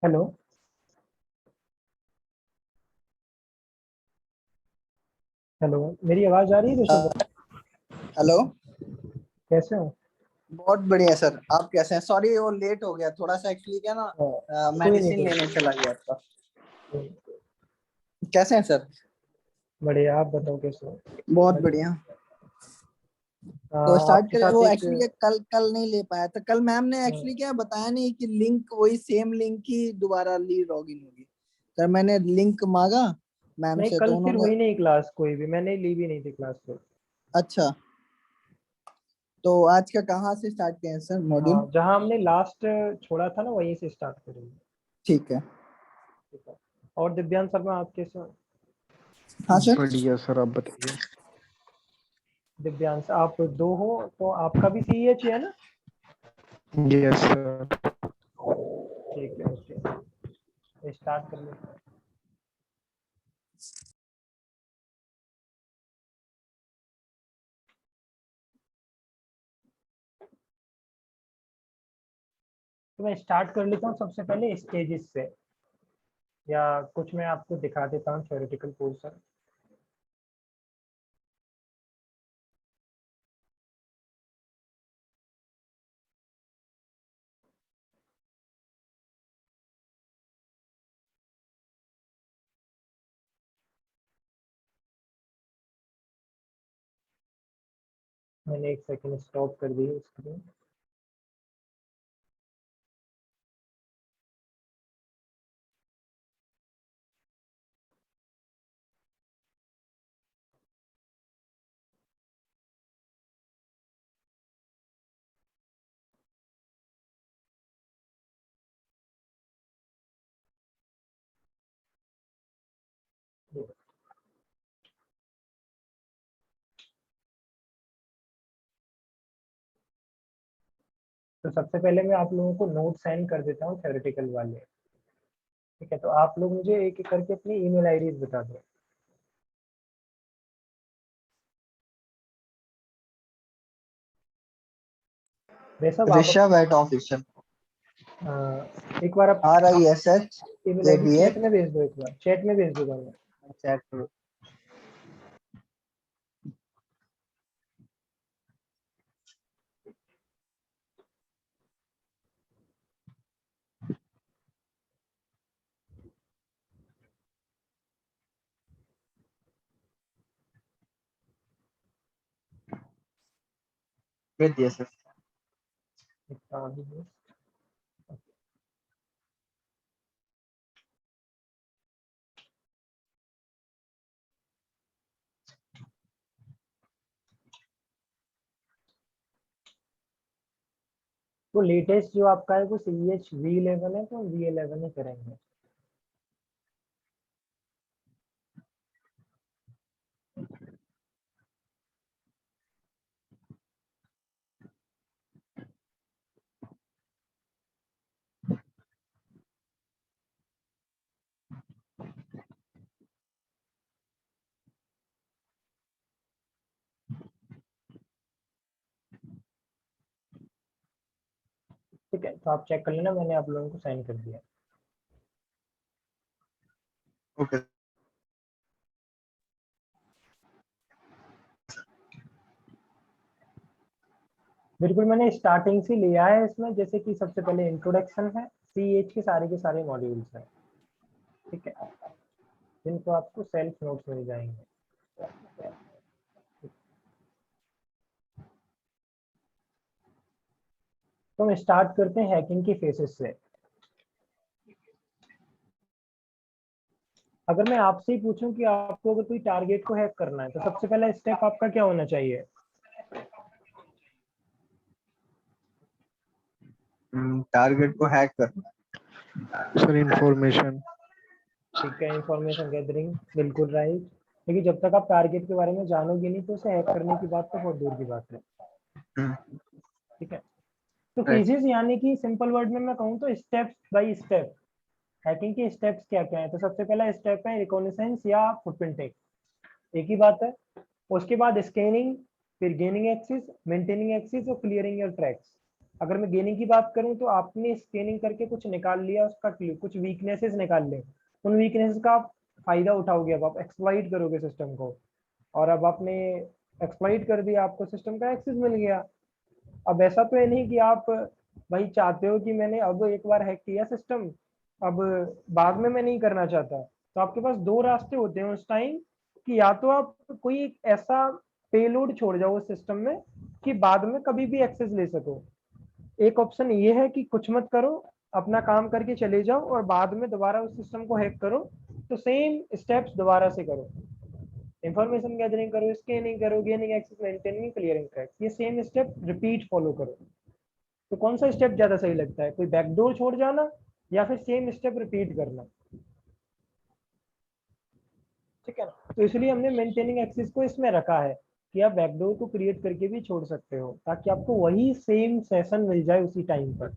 Hello. Hello, मेरी आवाज आ रही है ऋषभ भाई? हेलो। कैसे हो? बहुत बढ़िया सर, आप कैसे हैं? सॉरी वो लेट हो गया थोड़ा सा, एक्चुअली क्या ना कोई नहीं, मेडिसिन कोई लेने चला गया था। नहीं। कैसे हैं सर? बढ़िया, आप बताओ कैसे हो? बहुत बढ़िया। तो स्टार्ट आपके करें। साथ वो एक एक्चुअली कल कल नहीं ले पाया था। कल मैम ने अ, एक्चुअली क्या बताया नहीं कि लिंक वही सेम लिंक ही दोबारा ली लॉगिन होगी। सर मैंने लिंक मांगा मैम नहीं, से कल तो फिर उन्होंने। हुई नहीं क्लास, कोई भी मैंने ली भी नहीं थी क्लास को। अच्छा, तो आज का कहाँ से स्टार्ट किए हैं सर मॉड्यूल? हाँ, जहाँ हमने लास्ट छोड़ा था ना वहीं से स्टार्ट करेंगे। ठीक है। ठीक है। और दिव्यांश शर्मा, आप कैसे हो? हाँ सर। बढ़िया सर, आप बताइए। दिव्यांश, आप दो हो तो आपका भी CH है ना? Yes sir. ठीक है, ओके, स्टार्ट कर लेते हैं। तो मैं स्टार्ट कर लेता हूँ सबसे पहले स्टेजेस से, या कुछ मैं आपको दिखा देता हूँ थ्योरेटिकल पोर्शन। मैंने एक सेकंड स्टॉप कर दी स्क्रीन। तो सबसे पहले मैं आप लोगों को नोट सेंड कर देता हूँ थ्योरेटिकल वाले। ठीक है, तो आप लोग मुझे एक एक करके अपनी ईमेल आईडीज बता दो। वैसे आप ऋषभ एट ऑफिशियल एक बार आप ईमेल आईडी RISHABH। चैट में भेज दो, एक बार चैट में भेज दूंगा मैं। चैट करो। भेज दिया सर। तो लेटेस्ट जो आपका है वो CH V11 है, तो V11 ही करेंगे। ठीक है, तो आप चेक कर लेना, मैंने आप लोगों को साइन कर दिया। ओके। बिल्कुल, मैंने स्टार्टिंग से लिया है इसमें, जैसे कि सबसे पहले इंट्रोडक्शन है, CH के सारे मॉड्यूल्स हैं। ठीक है, जिनको आपको सेल्फ नोट्स मिल जाएंगे। तो हम स्टार्ट करते हैं हैकिंग की फेसेस से। अगर मैं आपसे ही पूछूं कि आपको अगर कोई टारगेट को हैक करना है तो सबसे पहला स्टेप आपका क्या होना चाहिए? टारगेट को हैक करना। Sir information. ठीक है, इंफॉर्मेशन गैदरिंग, बिल्कुल राइट। लेकिन जब तक आप टारगेट के बारे में जानोगे नहीं तो उसे हैक करने की बात तो बहुत दूर की बात है। ठीक है, तो राइट। फेजेस यानी कि सिंपल वर्ड में मैं कहूँ तो स्टेप्स बाय स्टेप हैकिंग के स्टेप्स क्या क्या है। तो सबसे पहला स्टेप है रिकॉग्निसेंस या फुटप्रिंट टेक, एक ही बात है। उसके बाद स्कैनिंग, फिर गेनिंग एक्सेस, मेंटेनिंग एक्सेस और क्लियरिंग योर ट्रैक्स। अगर मैं गेनिंग की बात करूं तो आपने स्कैनिंग करके कुछ निकाल लिया, उसका कुछ वीकनेसेस निकाल ले, उन वीकनेसेस का आप फायदा उठाओगे, अब आप एक्सप्लॉइट करोगे सिस्टम को, और अब आपने एक्सप्लॉइट कर दिया, आपको सिस्टम का एक्सेस मिल गया। अब ऐसा तो है नहीं कि आप भाई चाहते हो कि मैंने अब एक बार हैक किया सिस्टम, अब बाद में मैं नहीं करना चाहता। तो आपके पास दो रास्ते होते हैं उस टाइम, कि या तो आप कोई एक ऐसा पेलोड छोड़ जाओ उस सिस्टम में कि बाद में कभी भी एक्सेस ले सको। एक ऑप्शन ये है कि कुछ मत करो, अपना काम करके चले जाओ और बाद में दोबारा उस सिस्टम को हैक करो, तो सेम स्टेप्स दोबारा से करो, इंफॉर्मेशन गैदरिंग करो, स्कैनिंग करो, gaining access, maintaining, clearing tracks, ये सेम स्टेप रिपीट फॉलो करो। तो कौन सा स्टेप ज्यादा सही लगता है, कोई बैकडोर छोड़ जाना या फिर सेम स्टेप रिपीट करना? ठीक है ना, तो इसलिए हमने मेंटेनिंग एक्सेस को इसमें रखा है कि आप बैकडोर को क्रिएट करके भी छोड़ सकते हो, ताकि आपको वही सेम सेशन मिल जाए उसी टाइम पर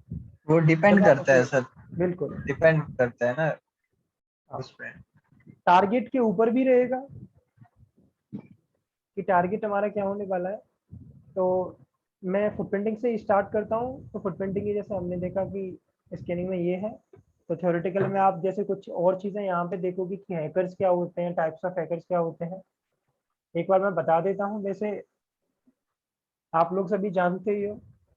वो डिपेंड जब आप करता है सर, बिल्कुल डिपेंड करता है ना उस पे। टारगेट के ऊपर भी रहेगा कि टारगेट हमारा क्या होने वाला है। तो मैं फुटप्रिंटिंग से स्टार्ट करता हूँ। तो फुटप्रिंटिंग की जैसे हमने देखा कि स्कैनिंग में ये है, तो थ्योरेटिकल में आप जैसे कुछ और चीज़ें यहाँ पे देखोगे कि हैकर्स क्या होते हैं, टाइप्स ऑफ हैकर्स क्या होते हैं। एक बार मैं बता देता हूँ, जैसे आप लोग सभी जानते ही हो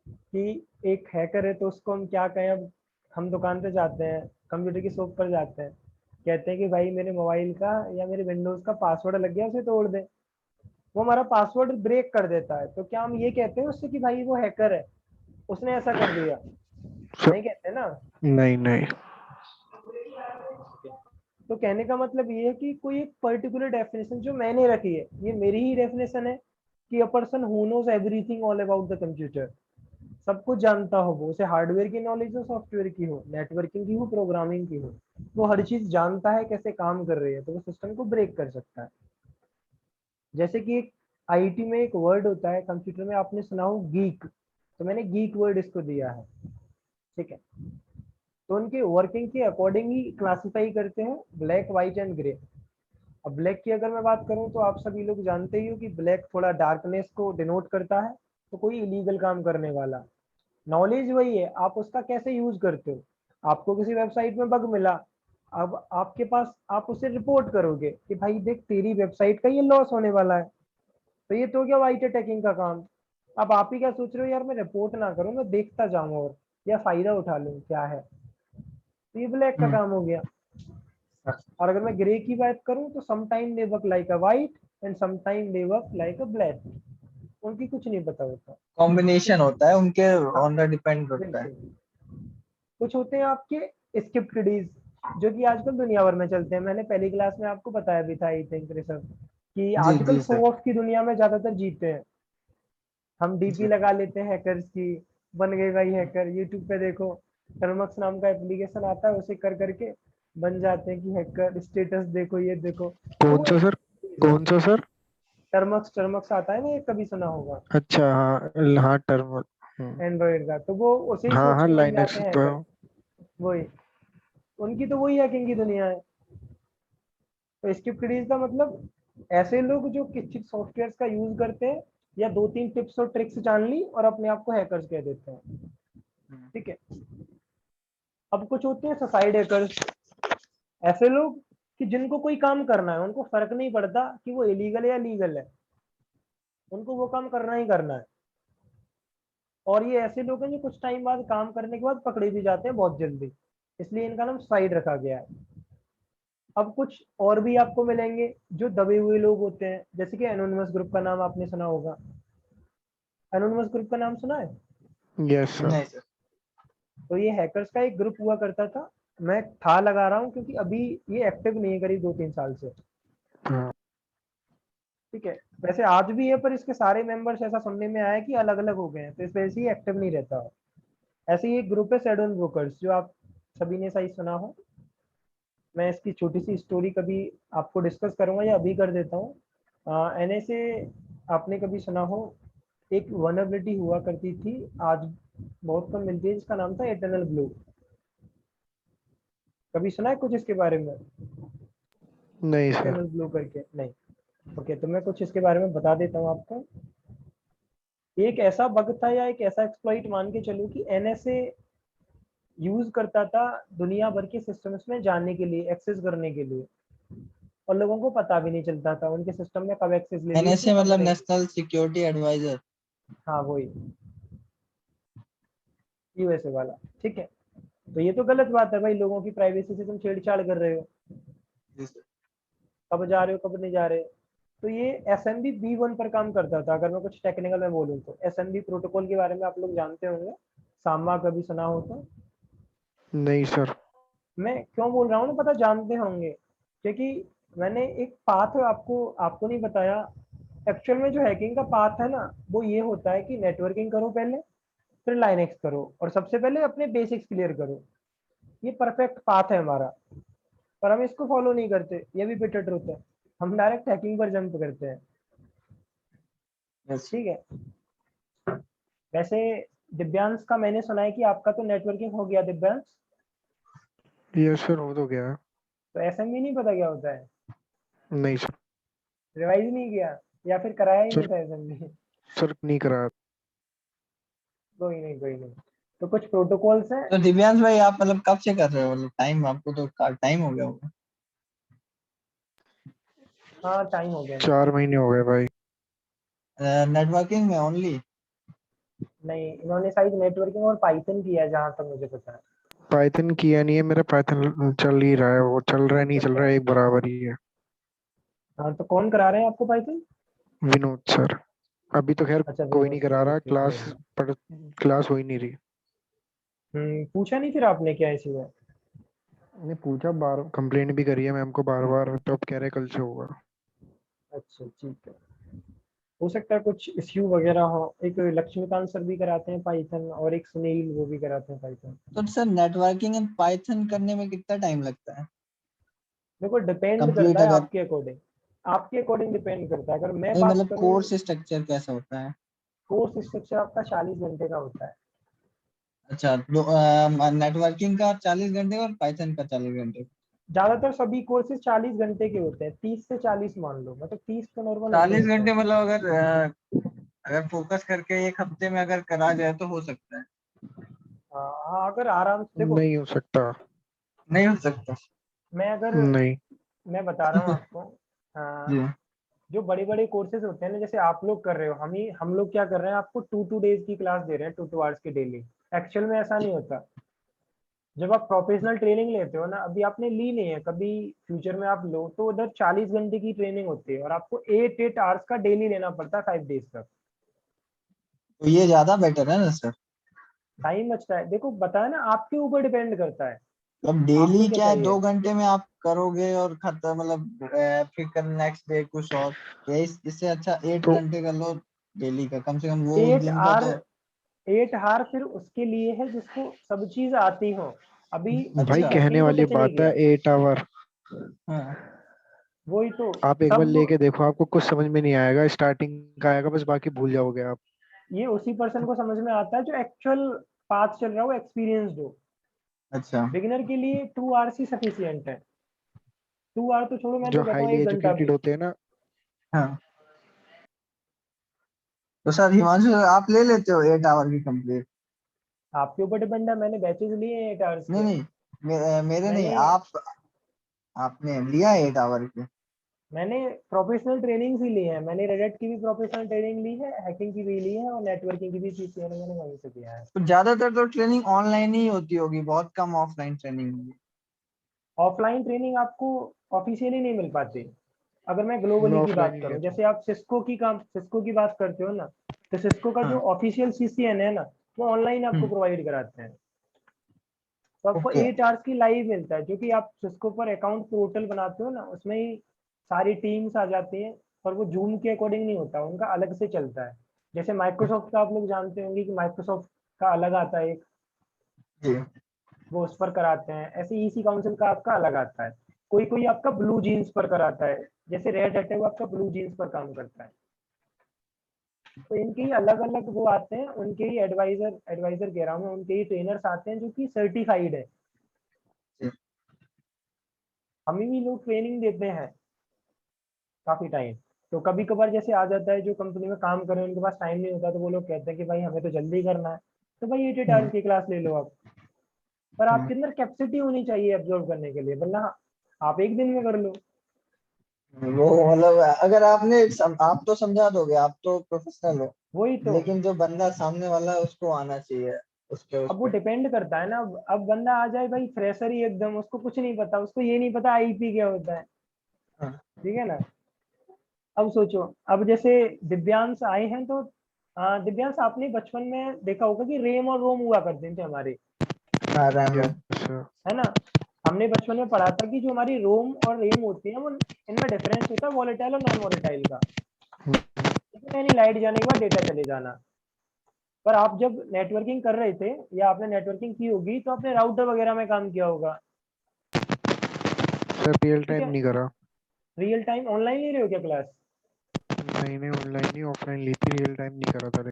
कि एक हैकर है तो उसको हम क्या कहें। अब हम दुकान पे जाते हैं, कंप्यूटर की शॉप पर जाते हैं, कहते हैं कि भाई मेरे मोबाइल का या मेरे विंडोज का पासवर्ड लग गया, उसे तोड़ दे। वो हमारा पासवर्ड ब्रेक कर देता है, तो क्या हम ये कहते हैं उससे कि भाई वो हैकर है, उसने ऐसा कर दिया? नहीं कहते ना। नहीं नहीं। तो कहने का मतलब ये है कि कोई एक पर्टिकुलर डेफिनेशन जो मैंने रखी है, ये मेरी ही डेफिनेशन है, कि a person who knows everything all about the computer, सब कुछ जानता हो, वो उसे हार्डवेयर की नॉलेज हो, सॉफ्टवेयर की हो, नेटवर्किंग की हो, प्रोग्रामिंग की हो, वो हर चीज जानता है कैसे काम कर रही है, तो वो सिस्टम को ब्रेक कर सकता है। जैसे कि एक आईटी में एक वर्ड होता है, कंप्यूटर में आपने सुना हो गीक, तो मैंने गीक वर्ड इसको दिया है। ठीक है, तो उनके वर्किंग के अकॉर्डिंग ही क्लासिफाई करते हैं, ब्लैक, व्हाइट एंड ग्रे। अब ब्लैक की अगर मैं बात करूं तो आप सभी लोग जानते ही हो कि ब्लैक थोड़ा डार्कनेस को डिनोट करता है, तो कोई इलीगल काम करने वाला। नॉलेज वही है, आप उसका कैसे यूज करते हो। आपको किसी वेबसाइट में बग मिला, अब आपके पास आप उसे रिपोर्ट करोगे कि भाई देख तेरी वेबसाइट का ये लॉस होने वाला है, तो ये तो हो गया व्हाइट अटैकिंग का काम। अब आप ही क्या सोच रहे हो, यार मैं रिपोर्ट ना करूं, मैं देखता जाऊं और या फायदा उठा लूं क्या है, तो ये ब्लैक का काम हो गया। और अगर मैं ग्रे की बात करूं तो sometime they work like a white and sometime they work like a black, उनकी कुछ नहीं पता होता। कॉम्बिनेशन होता है उनके, हाँ ऑन द डिपेंड करता है। बिल्कुल। कुछ होते हैं आपके स्क्रिप्ट डीज, जो कि आजकल दुनिया भर में चलते हैं। मैंने पहली क्लास में आपको बताया भी था आई थिंक ऋषभ, कि जी आजकल जी शो सर। ऑफ की दुनिया में ज्यादातर जीते हैं। हम डीपी जी लगा लेते हैं हैकर्स की, बन गए भाई हैकर। यूट्यूब पे देखो, टर्मक्स नाम का एप्लीकेशन आता है, उसे कर करके बन जाते हैं कि हैकर। स्टेटस देखो, ये देखो, तो कौन वो सा एक सर? चीज है। कौन सा सर? टर्मक्स टर्मक्स आता है ना, ये कभी सुना होगा, अच्छा हाँ हाँ टर्म। एंड्रॉइड का, तो वो उसे ही हाँ सोच हाँ के बन जाते लाइनक्स हैं तो। हैकर। वही, उनकी तो वही हैकिंग की दुनिया है। तो स्क्रिप्ट रीड का मतलब ऐसे लोग जो किसी सॉफ्टवेयर का यूज करते हैं, या दो तीन टिप्स और ट्रिक्स जान ली और अपने आप को हैकर्स कह देते हैं। ठीक है, अब कुछ होते हैं सुसाइड हैकर्स, ऐसे लोग कि जिनको कोई काम करना है, उनको फर्क नहीं पड़ता कि वो इलीगल है या लीगल है, उनको वो काम करना ही करना है। और ये ऐसे लोग हैं जो कुछ टाइम बाद काम करने के बाद पकड़े भी जाते हैं बहुत जल्दी, इसलिए इनका नाम सुसाइड रखा गया है। अब कुछ और भी आपको मिलेंगे जो दबे हुए लोग होते हैं, जैसे कि एनोनिमस ग्रुप का नाम आपने सुना होगा। एनोनिमस ग्रुप का नाम सुना है? Yes sir. नहीं सर। तो ये हैकर्स का एक ग्रुप हुआ करता था, मैं था लगा रहा हूँ क्योंकि अभी ये एक्टिव नहीं है करीब 2-3 साल से। हाँ ठीक है, वैसे आज भी है, पर इसके सारे मेंबर्स ऐसा सुनने में आया कि अलग अलग हो गए हैं, तो इस वजह से ही एक्टिव नहीं रहता है। ऐसे ही एक ग्रुप है सैडन ब्रोकर्स, जो आप सभी ने सही सुना हो। मैं इसकी छोटी सी स्टोरी कभी आपको डिस्कस करूंगा, या अभी कर देता हूँ। एनएसए आपने कभी सुना हो, एक वनएबिलिटी हुआ करती थी, आज बहुत कम मिलती है, जिसका नाम था एटर्नल ब्लू। कभी सुना है कुछ इसके बारे में? नहीं सर। एटर्नल ब्लू करके नहीं? ओके, तो मैं कुछ इसके बारे में बता देता हूँ आपको। एक ऐसा बग था या एक ऐसा एक्सप्लॉइट मान के चलो कि एनएसए यूज करता था दुनिया भर के सिस्टम्स में जाने के लिए, एक्सेस करने के लिए, और लोगों को पता भी नहीं चलता था उनके सिस्टम में कब एक्सेस ले ली उसने, एनएसए कब मतलब नहीं। National security adviser. हाँ वही, यूएसए वाला। ठीक है, तो ये तो गलत बात है भाई, लोगों की प्राइवेसी से तुम छेड़छाड़ कर रहे हो, कब जा रहे हो कब नहीं जा रहे। तो ये एसएमबी B1 पर काम करता था, अगर मैं कुछ टेक्निकल में बोलूँ तो। एसएमबी प्रोटोकॉल के बारे में आप लोग जानते होंगे, सामा कभी सुना हो तो। नहीं सर। मैं क्यों बोल रहा हूँ ना, पता जानते होंगे, क्योंकि मैंने एक पाथ आपको आपको नहीं बताया। एक्चुअल में जो हैकिंग का पाथ है ना, वो ये होता है कि नेटवर्किंग करो पहले, फिर लाइनक्स करो, और सबसे पहले अपने बेसिक्स क्लियर करो। ये परफेक्ट पाथ है हमारा, पर हम इसको फॉलो नहीं करते, ये भी बिटर ट्रुथ है। हम डायरेक्ट हैकिंग पर जंप करते हैं। Yes. ठीक है, वैसे दिव्यांश का मैंने सुना है कि आपका तो नेटवर्किंग हो गया दिव्यांश, यस सर, हो तो गया। तो एसएमबी नहीं पता क्या होता है, नहीं सर। रिवाइज नहीं किया, या फिर कराया ही नहीं सर था एसएमबी। सर नहीं करा। कोई नहीं कोई नहीं, तो कुछ प्रोटोकॉल्स हैं। तो दिव्यांश भाई आप मतलब कब से कर रहे हो, मतलब टाइम आपको तो टाइम हो गया होगा। हाँ टाइम हो गया मेरे 4 को। महीने हो गए भाई। नेटवर्किंग में ओनली। नहीं, इन्होंने शायद नेटवर्किंग और पाइथन किया है जहाँ तक मुझे पता है। पाइथन किया नहीं है, मेरा पाइथन चल ही रहा है, वो चल रहा है नहीं अच्छा चल अच्छा। रहा है एक बराबर ही है। हाँ तो कौन करा रहे हैं आपको पाइथन? विनोद सर। अभी तो खैर अच्छा कोई विनोद नहीं सर, करा रहा, ठीक ठीक क्लास बढ़िया। पढ़ क्लास हो ही नहीं रही। पूछा नहीं फिर आपने क्या इशू है? मैंने पूछा, बार कंप्लेंट भी करी है मैम को बार बार, तो अब कह रहे कल से होगा। अच्छा ठीक है, हो सकता है कुछ इश्यू वगैरह हो। एक लक्ष्मीकांत सर भी कराते हैं पाइथन, और एक सुनील वो भी कराते हैं पाइथन। तो सर नेटवर्किंग इन पाइथन करने में कितना टाइम लगता है देखो डिपेंड करता कंप्लीट है अगर। आपके अकाउंटिंग, आपके अकॉर्डिंग डिपेंड करता है। अगर मैं नहीं बात मतलब करूँ, कोर्स स्ट्रक्चर कैसा होता है। कोर्स स्ट्रक्चर आपका 40 घंटे का होता है। अच्छा, नेटवर्किंग का 40 घंटे और पाइथन का 40 घंटे। ज्यादातर सभी कोर्सेज 40 घंटे के होते हैं, 30 से 40 मान लो, मतलब 30 तो नॉर्मल होते चालीस रहते घंटे हैं। मतलब अगर फोकस करके एक हफ्ते में अगर करा जाए तो हो सकता है। हाँ अगर आराम से देखो, नहीं हो सकता। नहीं हो सकता। मैं अगर नहीं। मैं बता रहा हूँ आपको, जी। जो बड़े बड़े कोर्सेज होते हैं ना, जैसे आप लोग कर रहे हो, हम लोग क्या कर रहे हैं, आपको 2 2 डेज की क्लास दे रहे हैं, 2 2 आवर्स की डेली। एक्चुअल में ऐसा नहीं होता। जब आप प्रोफेशनल ट्रेनिंग लेते हो ना, अभी आपने ली नहीं है, कभी फ्यूचर में आप लो, तो उधर 40 घंटे की ट्रेनिंग होती है, और आपको 8 8 आवर्स का डेली लेना पड़ता है 5 डेज तक। तो ये ज्यादा बेटर है ना सर। टाइम बचता है, देखो बताया ना, आपके ऊपर डिपेंड करता है, अब डेली आपको क्या क्या है, चाहिए। 2 घंटे में आप करोगे और खत्म, मतलब फिर कल नेक्स्ट डे कुछ और। ये इससे अच्छा एट तो घंटे कर लो डेली का, कम से कम वो उस एट दिन का आर तो। 8 आवर फिर उसके लिए है जिसको सब चीज आती हो। अभी भाई तुमने अच्छा। कहने हैकिंग को वाली टच नहीं बात है किया, 8 आवर। हाँ। वही तो। आप एक बार सब लेके देखो, आपको कुछ समझ में नहीं आएगा, स्टार्टिंग का आएगा बस, बाकी भूल जाओगे आप। ये उसी पर्सन को समझ में आता है जो एक्चुअल पाथ चल रहा हो, एक्सपीरियंस हो। अच्छा। बिगिनर के लिए 2 आवर्स ही सफिशियंट है। 2 आवर तो छोड़ो, मैं जो तो कहता हूँ हाईली 1 घंटा एजुकेटेड भी। होते हैं ना। हाँ तो सर हिमांशु आप ले लेते हो 8 आवर की कंप्लीट। आपके ऊपर डिपेंड है, मैंने बैचेज लिए हैं 8 आवर्स नहीं के। नहीं, मेरे नहीं, मैंने आप आपने लिया 8 आवर की। मैंने प्रोफेशनल ट्रेनिंग ही ली है, मैंने रेडेट की भी प्रोफेशनल ट्रेनिंग ली है, हैकिंग की भी ली है, और नेटवर्किंग की भी सीसीएन मैंने वहीं से किया है। तो ज्यादातर तो ट्रेनिंग ऑनलाइन ही होती होगी, बहुत कम ऑफलाइन ट्रेनिंग होगी। ऑफलाइन ट्रेनिंग आपको ऑफिशियली नहीं मिल पाती। अगर मैं मैं ग्लोबली की ऑफलाइन बात ही करूं, लेता जैसे हूँ। आप सिस्को की बात करते हो ना, तो सिस्को का जो हाँ। ऑफिशियल सीसीएन है ना, वो ऑनलाइन आपको हम्म। प्रोवाइड कराते हैं। तो आपको ओके। 8 आवर्स की लाइव मिलता है, जो कि आप सिस्को पर अकाउंट पोर्टल बनाते हो ना, उसमें ही सारी टीम्स आ जाती हैं। और वो जूम के अकॉर्डिंग नहीं होता, उनका अलग से चलता है। जैसे माइक्रोसॉफ्ट का आप लोग जानते होंगे कि माइक्रोसॉफ्ट का अलग आता है एक, जी। वो उस पर कराते हैं। ऐसे ईसी काउंसिल का आपका अलग आता है। कोई कोई आपका ब्लू जीन्स पर कराता है, जैसे रेड हैट है वो आपका ब्लू जीन्स पर काम करता है। तो इनके ही अलग अलग वो आते हैं, उनके ही एडवाइजर एडवाइजर कह रहा हूँ मैं, उनके ही ट्रेनर्स आते हैं जो कि सर्टिफाइड है। जी। हमें भी लोग ट्रेनिंग देते हैं काफी टाइम। तो कभी कभार जैसे आ जाता है, जो कंपनी में काम कर रहे हैं उनके पास टाइम नहीं होता, तो वो लोग कहते हैं कि भाई हमें तो जल्दी करना है, तो भाई 8 आवर्स की क्लास ले लो आप। पर आपके अंदर कैपेसिटी होनी चाहिए एब्जॉर्व करने के लिए, वरना आप एक दिन में कर लो। वो मतलब अगर आप तो समझा दोगे, आप तो प्रोफेशनल हो, वही तो। लेकिन जो बंदा सामने वाला है उसको आना चाहिए उस अब वो पे। डिपेंड करता है ना, अब बंदा आ जाए भाई फ्रेशर ही एकदम, उसको कुछ नहीं पता, उसको ये नहीं पता आईपी क्या होता है, हाँ, ठीक है ना। अब सोचो, अब जैसे दिव्यांश आए हैं तो दिव्यांश आपने बचपन में देखा होगा कि रेम और रोम हुआ करते थे हमारे, हाँ, रैम यस रोम। सर। है ना। हमने बचपन में पढ़ा था कि जो हमारी रोम और रेम होती है वो, इनमें डिफरेंस होता है वॉलेटाइल और नॉन वॉलेटाइल का। लेकिन यानी लाइट जाने के बाद डेटा चले जाना। पर आप जब नेटवर्किंग कर रहे थे या आपने नेटवर्किंग की होगी तो आपने राउटर वगैरह में काम किया होगा, सर रियल ठीक टाइम है। नहीं करा। रियल टाइम ऑनलाइन ले रहे हो क्या क्लास? नहीं नहीं, ऑनलाइन नहीं ऑफलाइन ली थी, रियल टाइम नहीं करा था।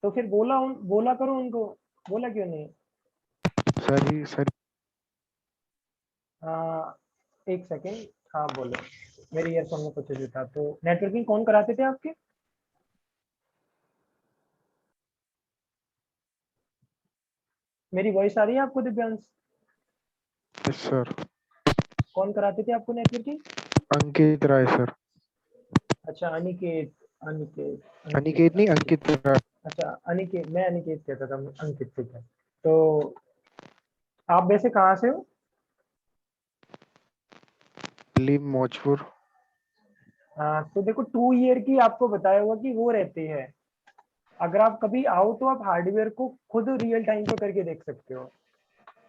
तो फिर बोला करो उनको, बोला क्यों नहीं? सर ही सर। आ, एक सेकेंड, हाँ बोलो। मेरे ईयरफोन में कुछ इशू था। तो नेटवर्किंग कौन कराते थे आपके? मेरी वॉइस आ रही है आपको दिव्यांश? Yes sir. कौन कराते थे आपको नेटवर्किंग? अंकित राय सर। अच्छा अनिकेत, अनिकेत, अंकित, अनिकेत नहीं, अंकित। अंकित राय। अच्छा अनिकेत, मैं अनिकेत कहता था, अंकित, ठीक है। तो आप वैसे कहाँ से हो? दिल्ली मौजपुर। हाँ तो देखो 2 ईयर की आपको बताया हुआ कि वो रहती है। अगर आप कभी आओ तो आप हार्डवेयर को खुद रियल टाइम पे करके देख सकते हो,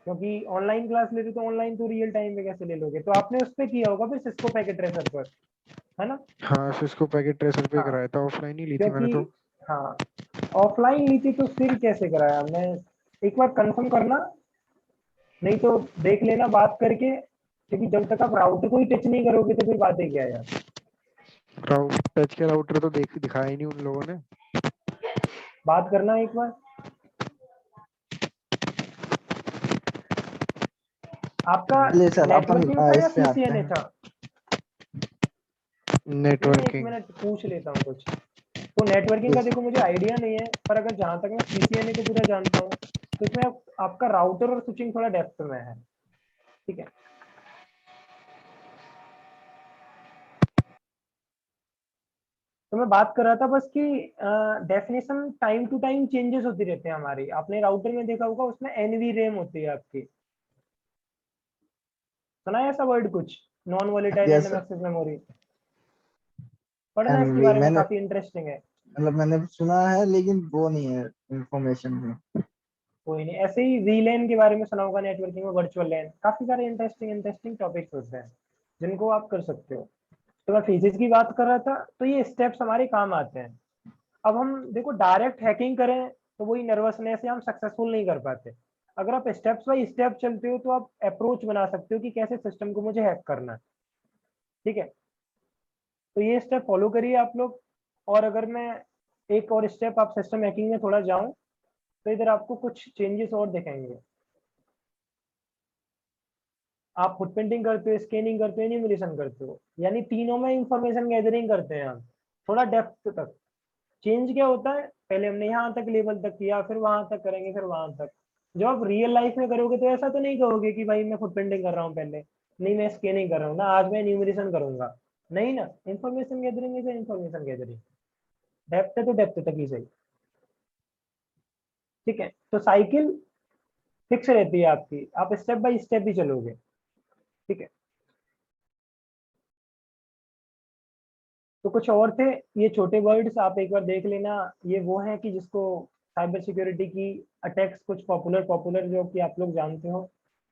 क्योंकि ऑनलाइन क्लास ले रहे तो ऑनलाइन तो रियल टाइम पे कैसे ले लोगे। तो आपने उस पे किया होगा फिर सिस्को पैकेट ट्रेसर पर, है ना। हाँ सिस्को पैकेट ट्रेसर पे हाँ कराया था, ऑफलाइन ही ली थी मैंने क्योंकि, तो। हाँ ऑफलाइन ली थी तो फिर कैसे कराया मैं, एक बार कंफर्म करना, नहीं तो देख लेना बात करके, क्योंकि जब तक आप राउटर को ही टच नहीं करोगे तो फिर बातें क्या है यार। राउटर टच के राउटर तो देख दिखाया ही नहीं उन लोगों ने। बात करना एक बार। आपका चलिए सर, अपन नेटवर्किंग था या इस पे आते सीसीएनए हैं। था? मैं एक नेटवर्किंग। मिनट पूछ लेता हूँ कुछ। तो नेटवर्किंग का देखो मुझे आइडिया नहीं है, पर अगर जहां तक मैं सीसीएनए को पूरा जानता हूँ तो इसमें आपका राउटर और स्विचिंग थोड़ा डेप्थ में है, ठीक है। तो मैं बात कर रहा था बस कि definition time to time changes होती रहते हैं हमारी। आपने राउटर में देखा होगा उसमें एनवी रैम होती है आपकी, सुना है ऐसा वर्ड कुछ? Non volatile yes random sir. Access memory. पढ़ना इसके एनवी बारे में, मैंने काफी इंटरेस्टिंग है। मतलब मैंने सुना है, लेकिन वो नहीं है इंफॉर्मेशन में। कोई नहीं, ऐसे ही वीलैन के बारे में सुना होगा, नेटवर्किंग में वर्चुअल लैन, काफी सारे इंटरेस्टिंग इंटरेस्टिंग टॉपिक्स होते हैं जिनको आप कर सकते हो। तो मैं फिजिक्स की बात कर रहा था, तो ये स्टेप्स हमारे काम आते हैं। अब हम देखो डायरेक्ट हैकिंग करें तो वही नर्वसनेस से हम सक्सेसफुल नहीं कर पाते। अगर आप स्टेप्स बाय स्टेप चलते हो तो आप अप्रोच बना सकते हो कि कैसे सिस्टम को मुझे हैक करना है, ठीक है। तो ये स्टेप फॉलो करिए आप लोग। और अगर मैं एक और स्टेप आप सिस्टम हैकिंग में थोड़ा जाऊं तो इधर आपको कुछ चेंजेस और दिखेंगे। आप फुटप्रिंटिंग करते हो, स्कैनिंग करते हो, एनिमेशन करते हो, यानी तीनों में इंफॉर्मेशन गैदरिंग करते हैं हम, थोड़ा डेप्थ तक। चेंज क्या होता है, पहले हमने यहाँ तक लेवल तक किया, फिर वहां तक करेंगे, फिर वहां तक। जब आप रियल लाइफ में करोगे तो ऐसा तो नहीं कहोगे कि भाई मैं फुटप्रिंटिंग कर रहा हूँ पहले, नहीं मैं स्कैनिंग कर रहा हूँ ना, आज मैं एनिमेशन करूंगा। नहीं ना, information gathering is information gathering, depth है तो डेप्थ तक ही सही, ठीक है। तो साइकिल फिक्स रहती है आपकी, आप स्टेप बाय स्टेप ही चलोगे, ठीक है। तो कुछ और थे ये छोटे वर्ड्स, आप एक बार देख लेना। ये वो है कि जिसको साइबर सिक्योरिटी की अटैक्स कुछ पॉपुलर पॉपुलर जो कि आप लोग जानते हो।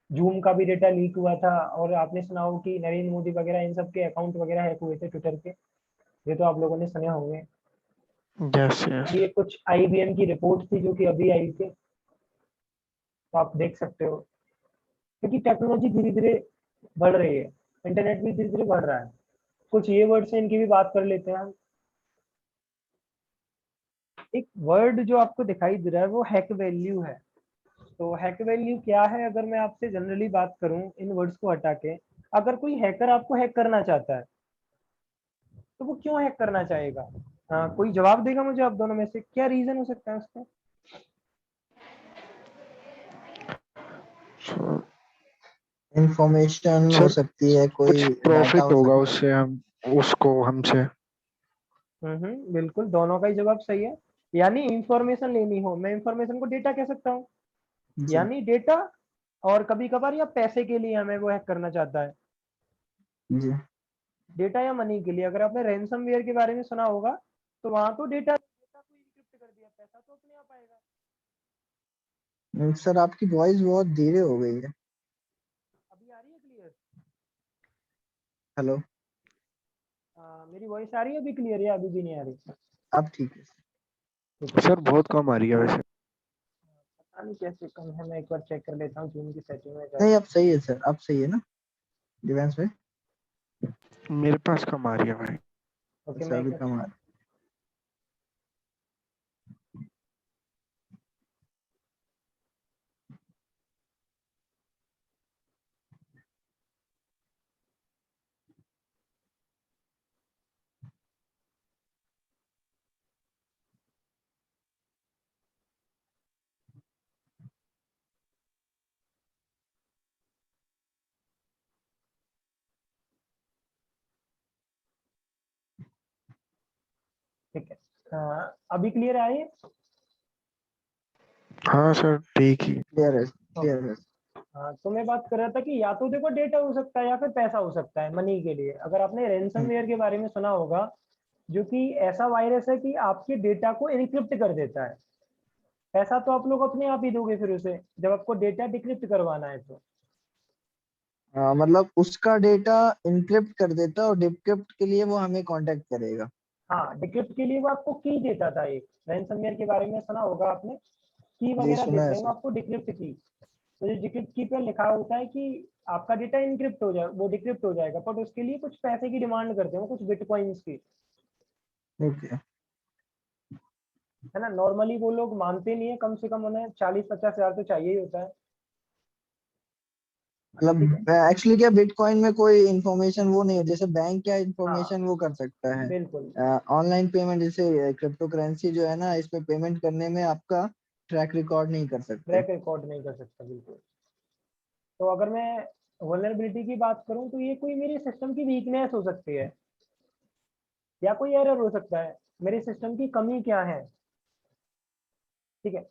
जूम का भी डेटा लीक हुआ था, और आपने सुना हो कि नरेंद्र मोदी वगैरह इन सब के अकाउंट वगैरह हैक हुए थे ट्विटर के, ये तो आप लोगों ने सुने होंगे। यस और यस। ये कुछ आईबीएम की रिपोर्ट थी जो कि अभी आई थी, तो आप देख सकते हो। क्योंकि टेक्नोलॉजी धीरे धीरे बढ़ रही है, इंटरनेट भी धीरे धीरे बढ़ रहा है। कुछ ये वर्ड है, इनकी भी बात कर लेते हैं हम। एक वर्ड जो आपको दिखाई दे रहा है वो हैक वैल्यू है। तो हैक वैल्यू क्या है, अगर मैं आपसे जनरली बात करूं इन वर्ड्स को हटा के, अगर कोई हैकर आपको हैक करना चाहता है तो वो क्यों हैक करना चाहेगा? कोई जवाब देगा मुझे आप दोनों में से, क्या रीजन हो सकता है उसका? So, इंफॉर्मेशन हो सर सकती है, कुछ कोई डाटा प्रॉफिट हो होगा सकता है। उससे, हम उसको हमसे। बिल्कुल, दोनों का ही जवाब सही है। यानी इंफॉर्मेशन लेनी हो, मैं इंफॉर्मेशन को डेटा कह सकता हूँ, जी यानी डेटा। और कभी कभार या पैसे के लिए हमें वो हैक करना चाहता है, जी। डेटा या मनी के लिए। अगर आपने रैंसमवेयर के बारे में सुना होगा, तो वहां तो डेटा डेटा को एन्क्रिप्ट कर दिया, पैसा तो अपने आप आएगा। सर आपकी वॉइस बहुत धीरे हो गई है। अभी आ रही है क्लियर? हेलो। मेरी वॉइस आ रही है अभी क्लियर, या अभी भी नहीं आ रही? अब ठीक है। ठीक है। सर बहुत कम आ रही है वैसे। पता नहीं कैसे कम है, मैं एक बार चेक कर लेता हूँ जूम की सेटिंग में नहीं जाके। अब सही है सर, अब सही है ना डिवांस में? मेरे पास कम आ रही है भाई। ओके, अच्छा मैं एक अभी बार कम आ रहा ठीक है। अभी क्लियर आई है? हाँ सर ठीक ही। क्लियर है क्लियर है। हाँ, तो मैं बात कर रहा था कि या तो देखो डेटा हो सकता है या फिर पैसा हो सकता है मनी के लिए। अगर आपने रैंसमवेयर के बारे में सुना होगा, जो कि ऐसा वायरस है कि आपके डेटा को एन्क्रिप्ट कर देता है। पैसा तो आप लोग अपने आप ही दोगे फिर उसे, जब आपको डेटा डिक्रिप्ट करवाना है तो। मतलब उसका डेटा इनक्रिप्ट कर देता और डिक्रिप्ट के लिए वो हमें कांटेक्ट करेगा। हाँ, डिक्रिप्ट के लिए वो आपको की देता था। एक रैंसमवेयर के बारे में सुना होगा आपने, की जी वगैरह सुना है देते हैं वो सर। आपको, डिक्रिप्ट की। तो जो डिक्रिप्ट की पे लिखा होता है कि आपका डेटा इनक्रिप्ट हो जाए, वो डिक्रिप्ट हो जाएगा, बट उसके लिए कुछ पैसे की डिमांड करते हैं, कुछ बिटकॉइंस की, ओके। है ना। नॉर्मली वो लोग मानते नहीं है, कम से कम उन्हें 40-50 हजार तो चाहिए ही होता है। ठीक है। मतलब एक्चुअली क्या बिटकॉइन में कोई इंफॉर्मेशन वो नहीं है, जैसे बैंक क्या हाँ, इंफॉर्मेशन वो कर सकता है। बिल्कुल। ऑनलाइन पेमेंट जैसे क्रिप्टो करेंसी जो है ना, इसमें पेमेंट करने में आपका ट्रैक रिकॉर्ड नहीं कर सकते। ट्रैक रिकॉर्ड नहीं कर सकता, बिल्कुल। तो अगर मैं वल्नरेबिलिटी की बात करूं, तो ये कोई मेरे सिस्टम की वीकनेस हो सकती है, या कोई एरर हो सकता है। मेरे सिस्टम की कमी क्या है? ठीक है।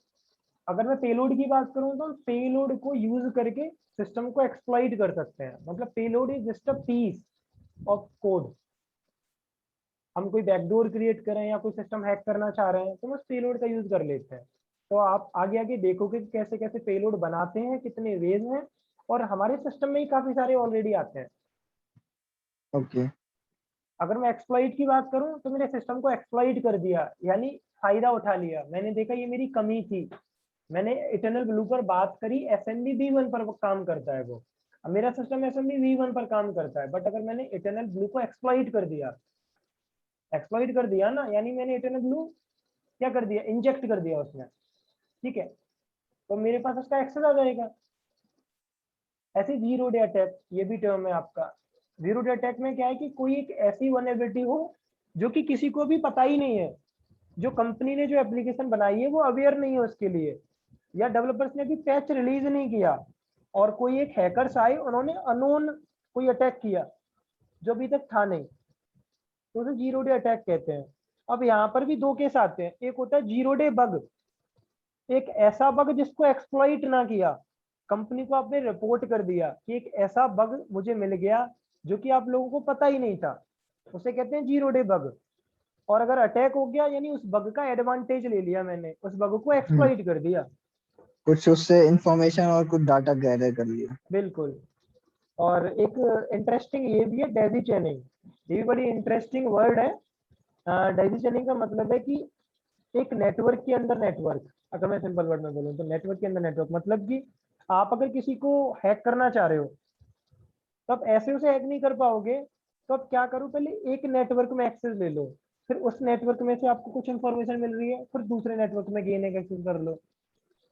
अगर मैं पेलोड की बात करूं, तो पेलोड को यूज करके सिस्टम को एक्सप्लॉइट कर सकते हैं। मतलब payload is just a piece of code. हम कोई बैकडोर क्रिएट करें या कोई सिस्टम हैक करना चाह रहे हैं, तो बस पेलोड का यूज कर लेते हैं। तो आप आगे आगे देखोगे कि कैसे कैसे पेलोड बनाते हैं, कितने वेज हैं। और हमारे सिस्टम में ही काफी सारे ऑलरेडी आते हैं। ओके। अगर मैं एक्सप्लॉइट की बात करूं, तो मेरे सिस्टम को एक्सप्लॉइट कर दिया, यानी फायदा उठा लिया। मैंने देखा ये मेरी कमी थी, मैंने इटर्नल ब्लू पर बात करी, एसएमबी V1 पर वो काम करता है वो। अब मेरा सिस्टम एसएमबी V1 पर काम करता है, बट अगर मैंने इटर्नल ब्लू को एक्सप्लॉइट कर दिया, एक्सप्लॉइट कर दिया ना, यानी मैंने इटर्नल ब्लू क्या कर दिया, इंजेक्ट कर दिया उसमें। ठीक है। तो मेरे पास उसका एक्सेस आ जाएगा। ऐसे जीरो डे अटैक, ये भी टर्म है आपका। जीरो डे अटैक में क्या है कि कोई एक ऐसी वनएबिलिटी हो जो कि किसी को भी पता ही नहीं है, जो कंपनी ने जो एप्लीकेशन बनाई है वो अवेयर नहीं है उसके लिए, या डेवलपर्स ने भी पैच रिलीज नहीं किया, और कोई एक हैकर्स आए, उन्होंने अनोन कोई अटैक किया जो अभी तक था नहीं, तो उसे जीरो डे अटैक कहते हैं। अब यहाँ पर भी दो केस आते हैं। एक होता है जीरो डे बग, एक ऐसा बग जिसको एक्सप्लॉइट ना किया, कंपनी को आपने रिपोर्ट कर दिया कि एक ऐसा बग मुझे मिल गया जो कि आप लोगों को पता ही नहीं था, उसे कहते हैं जीरो डे बग। और अगर अटैक हो गया, यानी उस बग का एडवांटेज ले लिया मैंने, उस बग को हम्म। एक्सप्लॉइट कर दिया। कुछ उससे इंफॉर्मेशन और कुछ डाटा गैदर कर लिया। बिल्कुल। और एक इंटरेस्टिंग ये भी है, डेजी चेनिंग। ये भी बड़ी इंटरेस्टिंग वर्ड है। डेजी चेनिंग का मतलब है कि एक नेटवर्क के अंदर नेटवर्क। अगर मैं सिंपल वर्ड में बोलूँ, तो नेटवर्क के अंदर नेटवर्क मतलब कि आप अगर किसी को हैक करना चाह रहे हो, तो आप ऐसे उसे हैक नहीं कर पाओगे। तो आप क्या करो, पहले एक नेटवर्क में एक्सेस ले लो, फिर उस नेटवर्क में से आपको कुछ इंफॉर्मेशन मिल रही है, फिर दूसरे नेटवर्क में गेन एक्सेस कर लो।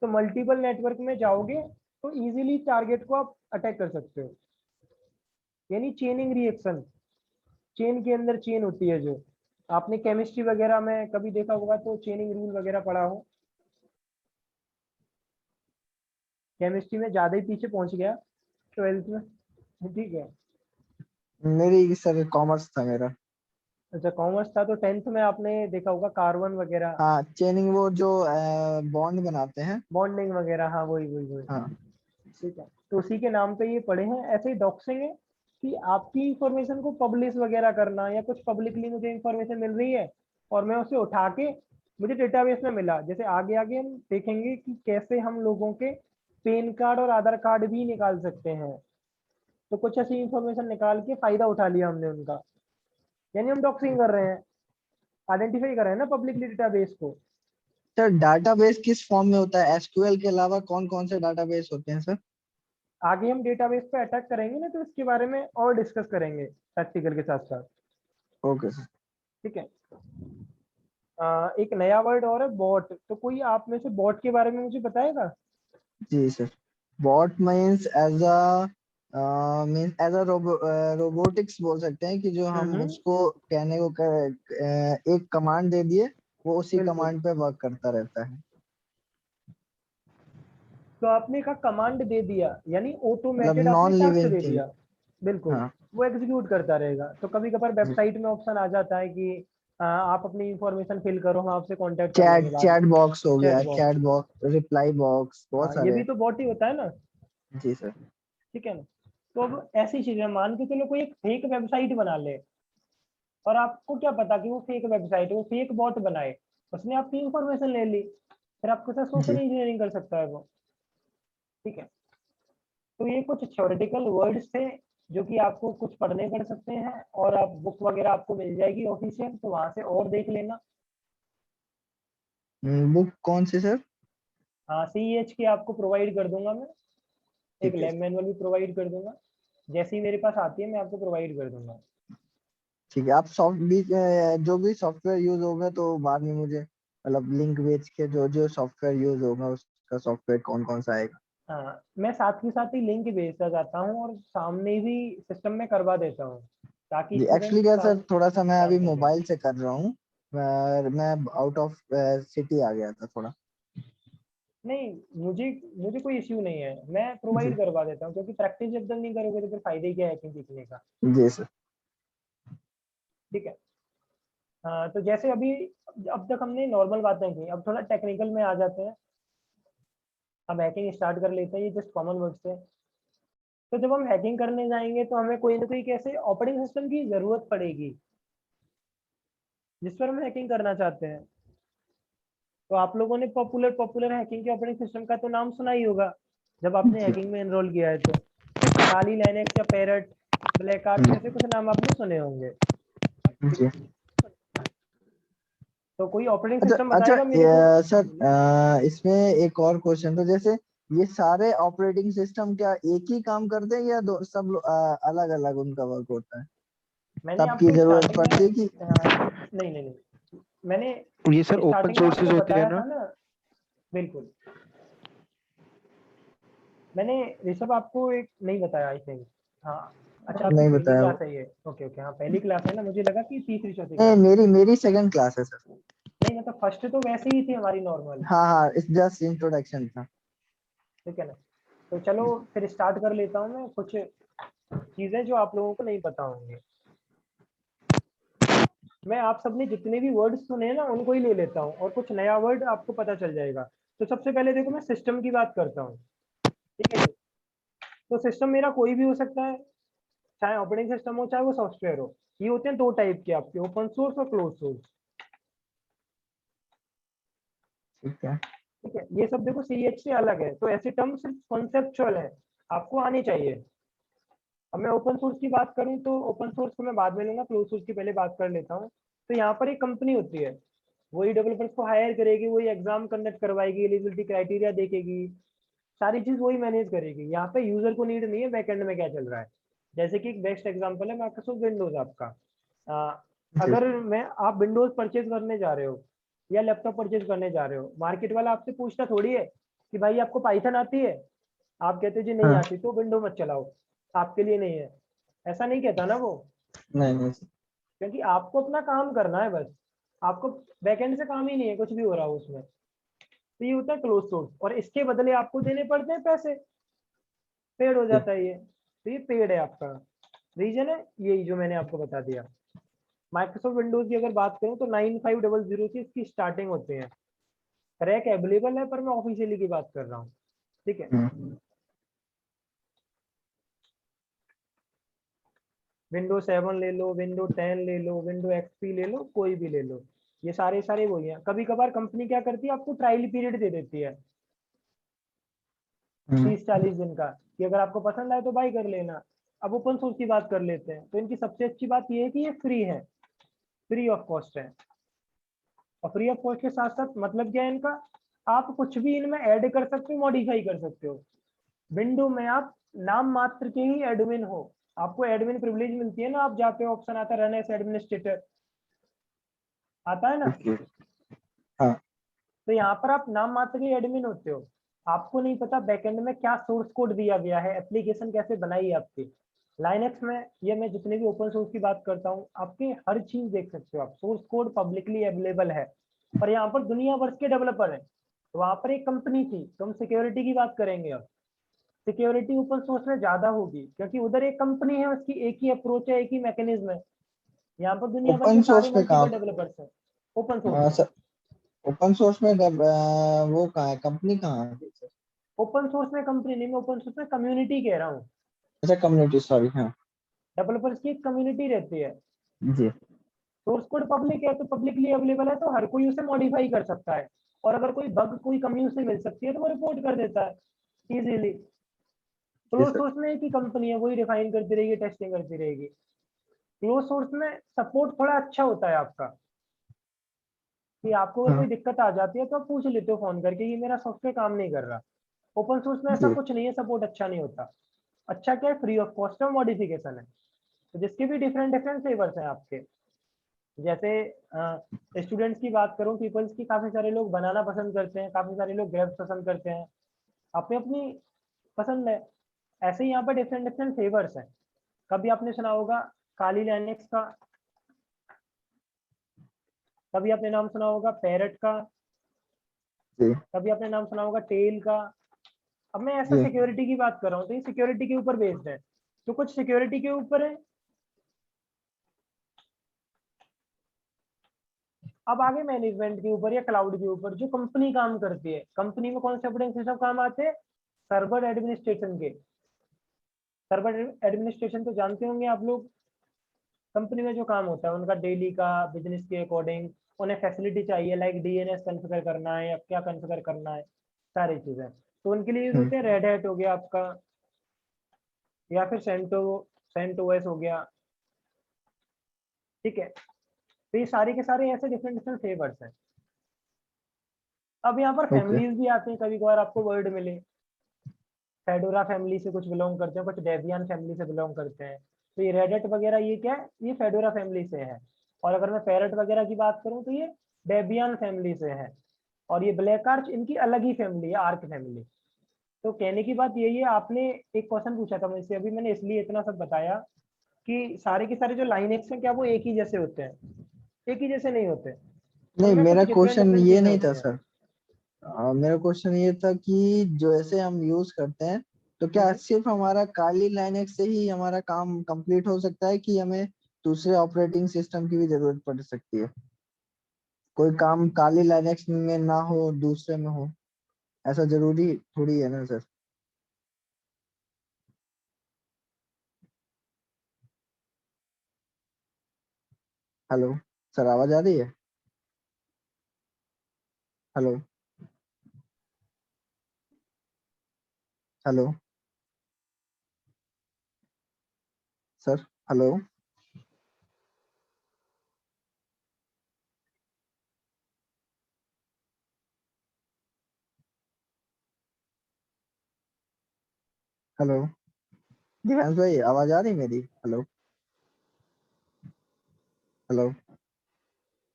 तो मल्टीपल नेटवर्क में जाओगे तो इजीली टारगेट को आप अटैक कर सकते हो, यानी चेनिंग रिएक्शन। चेन के अंदर चेन होती है, जो आपने केमिस्ट्री वगैरह में कभी देखा होगा तो चेनिंग रूल वगैरह पढ़ा हो। केमिस्ट्री में ज्यादा ही पीछे पहुंच गया 12th में, ठीक है। मेरी सर कॉमर्स था मेरा। अच्छा कॉमर्स था, तो 10th में आपने देखा होगा कार्बन वगैरह, हाँ चेनिंग, वो जो बॉन्ड बनाते हैं। बॉन्डिंग वगैरह, हाँ वही वही वही, हाँ ठीक है। तो उसी के नाम पे ये पढ़े हैं। ऐसे ही डॉक्सिंग है कि आपकी इंफॉर्मेशन को पब्लिश वगैरह करना, या कुछ पब्लिकली मुझे इंफॉर्मेशन मिल रही है और मैं उसे उठा के, मुझे डेटाबेस में मिला, जैसे आगे आगे हम देखेंगे कि कैसे हम लोगों के पैन कार्ड और आधार कार्ड भी निकाल सकते हैं। तो कुछ ऐसी इंफॉर्मेशन निकाल के फायदा उठा लिया हमने उनका, यानी हम डॉक्सिंग कर रहे हैं, आइडेंटिफाई कर रहे हैं ना पब्लिकली डेटाबेस को। सर, डाटाबेस किस फॉर्म में होता है? एसक्यूएल के अलावा कौन कौन से डाटाबेस होते हैं सर? आगे हम डेटाबेस पे अटैक करेंगे ना, तो इसके बारे में और डिस्कस करेंगे प्रैक्टिकल के साथ साथ, ओके सर। ठीक है। एक नया वर्ड और है बॉट, तो कोई आप में से बॉट के बारे में मुझे बताएगा? जी sir, bot means as a robotics बोल सकते हैं, कि जो हम उसको कहने को एक कमांड दे दिए, वो उसी बिल्कुल। कमांड पे वर्क करता रहता है। तो आपने कहा कमांड दे दिया, यानी मतलब ऑटोमेटेड आपने नॉन टास्क लिविंग दे थिंग। दिया, बिल्कुल। हाँ वो एग्जीक्यूट करता रहेगा। तो कभी कभार जी। वेबसाइट में ऑप्शन आ जाता है कि आप अपनी इंफॉर्मेशन फिल करो, हम आपसे कांटेक्ट कर लेंगे चैट बाद चैट में। बॉक्स हो चैट गया, box, chat box, reply box, बहुत हाँ ये सारे भी हैं। तो बॉट ही होता है ना, जी सर। ठीक है ना। तो अब ऐसी चीजें मान के चलो, कोई एक फेक वेबसाइट बना ले, और आपको क्या पता कि वो फेक वेबसाइट है, वो फेक बॉट बनाए, उसने आपकी इंफॉर्मेशन ले ली, फिर आपके साथ सोशल जी इंजीनियरिंग कर सकता है वो, ठीक है। तो ये कुछ थ्योरेटिकल वर्ड्स थे जो कि आपको कुछ पढ़ने पड़ सकते हैं, और आप बुक वगैरह आपको मिल जाएगी ऑफिशियल, तो वहां से और देख लेना। बुक कौन सी सर? हाँ CEH की आपको प्रोवाइड कर दूंगा मैं, एक ठीक है। लैब मैनुअल भी प्रोवाइड कर दूंगा, जैसे ही मेरे पास आती है मैं आपको प्रोवाइड कर दूंगा। ठीक है, आप जो भी सॉफ्टवेयर यूज होगा तो बाद में मुझे मतलब लिंक भेज के, जो जो सॉफ्टवेयर यूज होगा उसका सॉफ्टवेयर कौन कौन सा आएगा। हाँ मैं साथ के साथ ही लिंक भेजता जाता हूँ, और सामने भी सिस्टम में करवा देता हूँ, ताकि जी स्टूडेंट एक्चुअली क्या सर, काम थोड़ा सा मैं जान अभी सके। मोबाइल से कर रहा हूँ। मैं आउट ऑफ सिटी आ गया था थोड़ा। नहीं, मुझे मुझे कोई इश्यू नहीं है, मैं जी प्रोवाइड करवा देता हूँ, क्योंकि प्रैक्टिस जब तक नहीं करोगे तो फिर फायदा ही क्या है हैकिंग सीखने का, जी सर। ठीक है। हाँ तो जैसे अभी, अब तक हमने नॉर्मल बातें की, अब थोड़ा टेक्निकल में आ जाते हैं। अब हैकिंग स्टार्ट कर लेते हैं, ये जस्ट कॉमन वर्ड से। तो जब हम हैकिंग करने जाएंगे तो हमें कोई ना कोई कैसे ऑपरेटिंग सिस्टम की जरूरत पड़ेगी जिस पर हम हैकिंग करना चाहते हैं। तो आप लोगों ने पॉपुलर पॉपुलर हैकिंग के ऑपरेटिंग सिस्टम का तो नाम सुना ही होगा जब आपने जी हैकिंग में एनरोल किया है तो। काली, लाइनेक्स या पैरट, ब्लैक आर्ट, ऐसे कुछ नाम आपने सुने होंगे, ठीक जी। है। तो कोई ऑपरेटिंग अच्छा सिस्टम अच्छा, बताएगा मेरे को? सर इसमें एक और क्वेश्चन, तो जैसे ये सारे ऑपरेटिंग सिस्टम क्या एक ही काम करते हैं, या सब अलग अलग उनका वर्क होता है? मैंने सबकी आपको जरूरत स्टार्टिंग में पड़ती है कि? नहीं नहीं नहीं, मैंने ये सर ओपन स्टार्टिंग में सोर्सेज आपको होते हैं बताया ना? था ना, बिल्कुल। मैंने ऋषभ आपको एक नहीं बताया आई थिंक, हाँ। अच्छा आपकी नहीं पहली बताया क्लास वो। है ये, ओके ओके, हाँ पहली क्लास है ना, मुझे लगा कि तीसरी चौथी नहीं, क्लास है। मेरी सेकंड क्लास है सर। नहीं मतलब फर्स्ट तो वैसे ही थी हमारी नॉर्मल, हाँ हाँ, इट्स जस्ट इंट्रोडक्शन था। ठीक है ना। तो चलो फिर स्टार्ट कर लेता हूँ मैं, कुछ चीजें जो आप लोगों को नहीं पता होंगी। मैं आप सबने जितने भी वर्ड सुने हैं ना उनको ही ले लेता हूँ, और कुछ नया वर्ड आपको पता चल जाएगा। तो सबसे पहले देखो, मैं सिस्टम की बात करता हूँ, ठीक है जी। तो सिस्टम मेरा कोई भी हो सकता है, चाहे ऑपरेटिंग सिस्टम हो चाहे वो सॉफ्टवेयर हो। ये होते हैं दो टाइप के आपके, ओपन सोर्स और क्लोज सोर्स, ठीक है। ठीक है। ये सब देखो CH से अलग है, तो ऐसे टर्म सिर्फ कॉन्सेप्चुअल है, आपको आने चाहिए। अब मैं ओपन सोर्स की बात करूं तो ओपन सोर्स को मैं बाद में लूंगा, क्लोज सोर्स की पहले बात कर लेता हूं। तो यहाँ पर एक कंपनी होती है, वही डेवलपर्स को हायर करेगी, वही एग्जाम कंडक्ट करवाएगी, एलिजिबिलिटी क्राइटेरिया देखेगी, सारी चीज वही मैनेज करेगी। यहाँ पे यूजर को नीड नहीं है बैकएंड में क्या चल रहा है। जैसे कि एक बेस्ट एग्जांपल है माइक्रोसॉफ्ट विंडोज आपका। जी अगर मैं आप विंडोज परचेज करने जा रहे हो या लैपटॉप परचेज करने जा रहे हो, मार्केट वाला आपसे पूछता थोड़ी है कि भाई आपको पाइथन आती है, आप कहते हो जी नहीं हाँ। आती तो विंडो मत चलाओ, आपके लिए नहीं है, ऐसा नहीं कहता ना वो। नहीं नहीं। क्योंकि आपको अपना काम करना है बस, आपको बैकएंड से काम ही नहीं है कुछ भी हो रहा हो उसमें। तो ये होता है क्लोज सोर्स, और इसके बदले आपको देने पड़ते हैं पैसे, पेड हो जाता है ये। तो ये पेड है आपका, रीजन है यही जो मैंने आपको बता दिया। माइक्रोसॉफ्ट विंडोज की अगर बात करूं तो 9500 से इसकी स्टार्टिंग होते हैं। रैक अवेलेबल है पर मैं ऑफिशियली की बात कर रहा हूँ, ठीक है। विंडो 7 ले लो, विंडो 10 ले लो, विंडो एक्सपी ले लो, कोई भी ले लो, ये सारे सारे वही हैं। कभी कभार कंपनी क्या करती है, आपको ट्रायल पीरियड दे देती है 30-40 दिन का, कि अगर आपको पसंद आए तो बाई कर लेना। अब ओपन सोर्स की बात कर लेते हैं, तो इनकी सबसे अच्छी बात ये है कि ये फ्री है, फ्री ऑफ कॉस्ट है। और फ्री ऑफ कॉस्ट के साथ साथ मतलब क्या है इनका, आप कुछ भी इनमें ऐड कर सकते हो, मॉडिफाई कर सकते हो। विंडो में आप नाम मात्र के ही एडमिन हो, आपको एडमिन प्रिविलेज मिलती है ना, आप जाते हो ऑप्शन आता है रन एज एडमिनिस्ट्रेटर, आता है ना। हाँ। तो यहाँ पर आप नाम मात्र के एडमिन होते हो, आपको नहीं पता बैकएंड में क्या सोर्स कोड दिया गया है, एप्लीकेशन कैसे बनाई है आपकी। लाइनक्स में या मैं जितने भी ओपन सोर्स की बात करता हूँ, आपके हर चीज देख सकते हो आप, सोर्स कोड पब्लिकली अवेलेबल है। और यहाँ पर दुनिया भर के डेवलपर है। तो वहां पर एक कंपनी थी, तो हम सिक्योरिटी की बात करेंगे अब। सिक्योरिटी ओपन सोर्स में ज्यादा होगी, क्योंकि उधर एक कंपनी है, उसकी एक ही अप्रोच है, एक ही मैकेनिज्म है। यहाँ पर दुनिया भर के ओपन सारे सोर्स में मल्टीपल कहाँ? डेवलपर्स हैं ओपन सोर्स में। ओपन सोर्स में वो कहाँ है, कंपनी कहाँ है सर? ओपन सोर्स में कंपनी नहीं, मैं ओपन सोर्स में कम्युनिटी कह रहा हूँ। अच्छा, कम्युनिटी, सॉरी। हाँ डेवलपर्स की एक कम्युनिटी रहती है। जी। सोर्स कोड पब्लिक है तो पब्लिकली अवेलेबल है, तो हर कोई उसे मॉडिफाई कर सकता है। और अगर कोई बग कोई कमी उसे मिल सकती है तो वो रिपोर्ट कर देता है इजीली। जी क्लोज सर। सोर्स में एक ही कंपनी है, वही रिफाइन करती रहेगी, टेस्टिंग करती रहेगी। क्लोज सोर्स में सपोर्ट थोड़ा अच्छा होता है आपका, कि आपको अगर कोई हाँ दिक्कत आ जाती है तो आप पूछ लेते हो फोन करके कि मेरा सॉफ्टवेयर काम नहीं कर रहा। ओपन सोर्स में ऐसा जी। कुछ नहीं है, सपोर्ट अच्छा नहीं होता। अच्छा क्या है, फ्री ऑफ कॉस्ट में मॉडिफिकेशन है। तो जिसके भी डिफरेंट डिफरेंट फ्लेवर्स हैं आपके। जैसे स्टूडेंट्स की बात करूं, पीपल्स की, काफी सारे लोग बनाना पसंद करते हैं, काफी सारे लोग ग्रेप्स पसंद करते हैं, अपनी अपनी पसंद है। ऐसे ही यहाँ पर डिफरेंट डिफरेंट फ्लेवर्स हैं। कभी आपने सुना होगा काली लाइनेक्स का, कभी आपने नाम सुना होगा पैरट का, जी। कभी आपने नाम सुना होगा टेल का। अब मैं ऐसा जी। सिक्योरिटी की बात कर रहा हूँ, तो ये सिक्योरिटी के ऊपर बेस्ड है। तो कुछ सिक्योरिटी के ऊपर है। अब आगे मैनेजमेंट के ऊपर या क्लाउड के ऊपर, जो कंपनी काम करती है, कंपनी में कौन से ऑपरेटिंग सिस्टम काम आते हैं, सर्वर एडमिनिस्ट्रेशन के। सर्वर एडमिनिस्ट्रेशन तो जानते होंगे आप लोग, कंपनी में जो काम होता है उनका डेली का, बिजनेस के अकॉर्डिंग उन्हें फैसिलिटी चाहिए, लाइक डीएनएस कॉन्फ़िगर करना है या क्या कॉन्फ़िगर करना है, सारी चीजें तो उनके लिए यूज होते हैं। रेड हैट हो गया आपका, या फिर सेंटोस हो गया, ठीक है। तो ये सारे के सारे ऐसे डिफरेंट डिफरेंट फ्लेवर्स हैं। अब यहाँ पर ओके। फैमिलीज भी आती हैं, कभी कभार आपको वर्ड मिले। फेडोरा फैमिली से कुछ बिलोंग करते हैं, कुछ डेबियन फैमिली से बिलोंग करते हैं। तो ये रेडिट वगैरह ये क्या है, ये फेडोरा फैमिली से है। और अगर मैं पैरट वगैरह की बात करूं तो ये डेबियन फैमिली से है। और ये ब्लैक आर्च इनकी अलग ही फैमिली है, आर्क फैमिली। तो कहने की बात यही है, आपने एक क्वेश्चन पूछा था मुझसे अभी, मैंने इसलिए इतना सब बताया कि सारे के सारे जो लाइनेक्स हैं क्या वो एक ही जैसे होते हैं, एक ही जैसे नहीं होते, नहीं, उनमें कुछ मेरा डिफरेंट क्वेश्चन डिफरेंट ये चीजें नहीं था होती हैं। सर। मेरा क्वेश्चन ये था कि जो ऐसे हम यूज करते हैं, तो क्या हम्म। सिर्फ हमारा काली लाइनेक्स से ही हमारा काम कंप्लीट हो सकता है, कि हमें दूसरे ऑपरेटिंग सिस्टम की भी जरूरत पड़ सकती है? कोई काम काली लाइनेक्स में ना हो दूसरे में हो, ऐसा जरूरी थोड़ी है ना सर। हेलो सर, आवाज आ रही है? Hello. Hello sir. Hello. Hello Divyansh भाई, आवाज आ रही मेरी? हेलो। हेलो।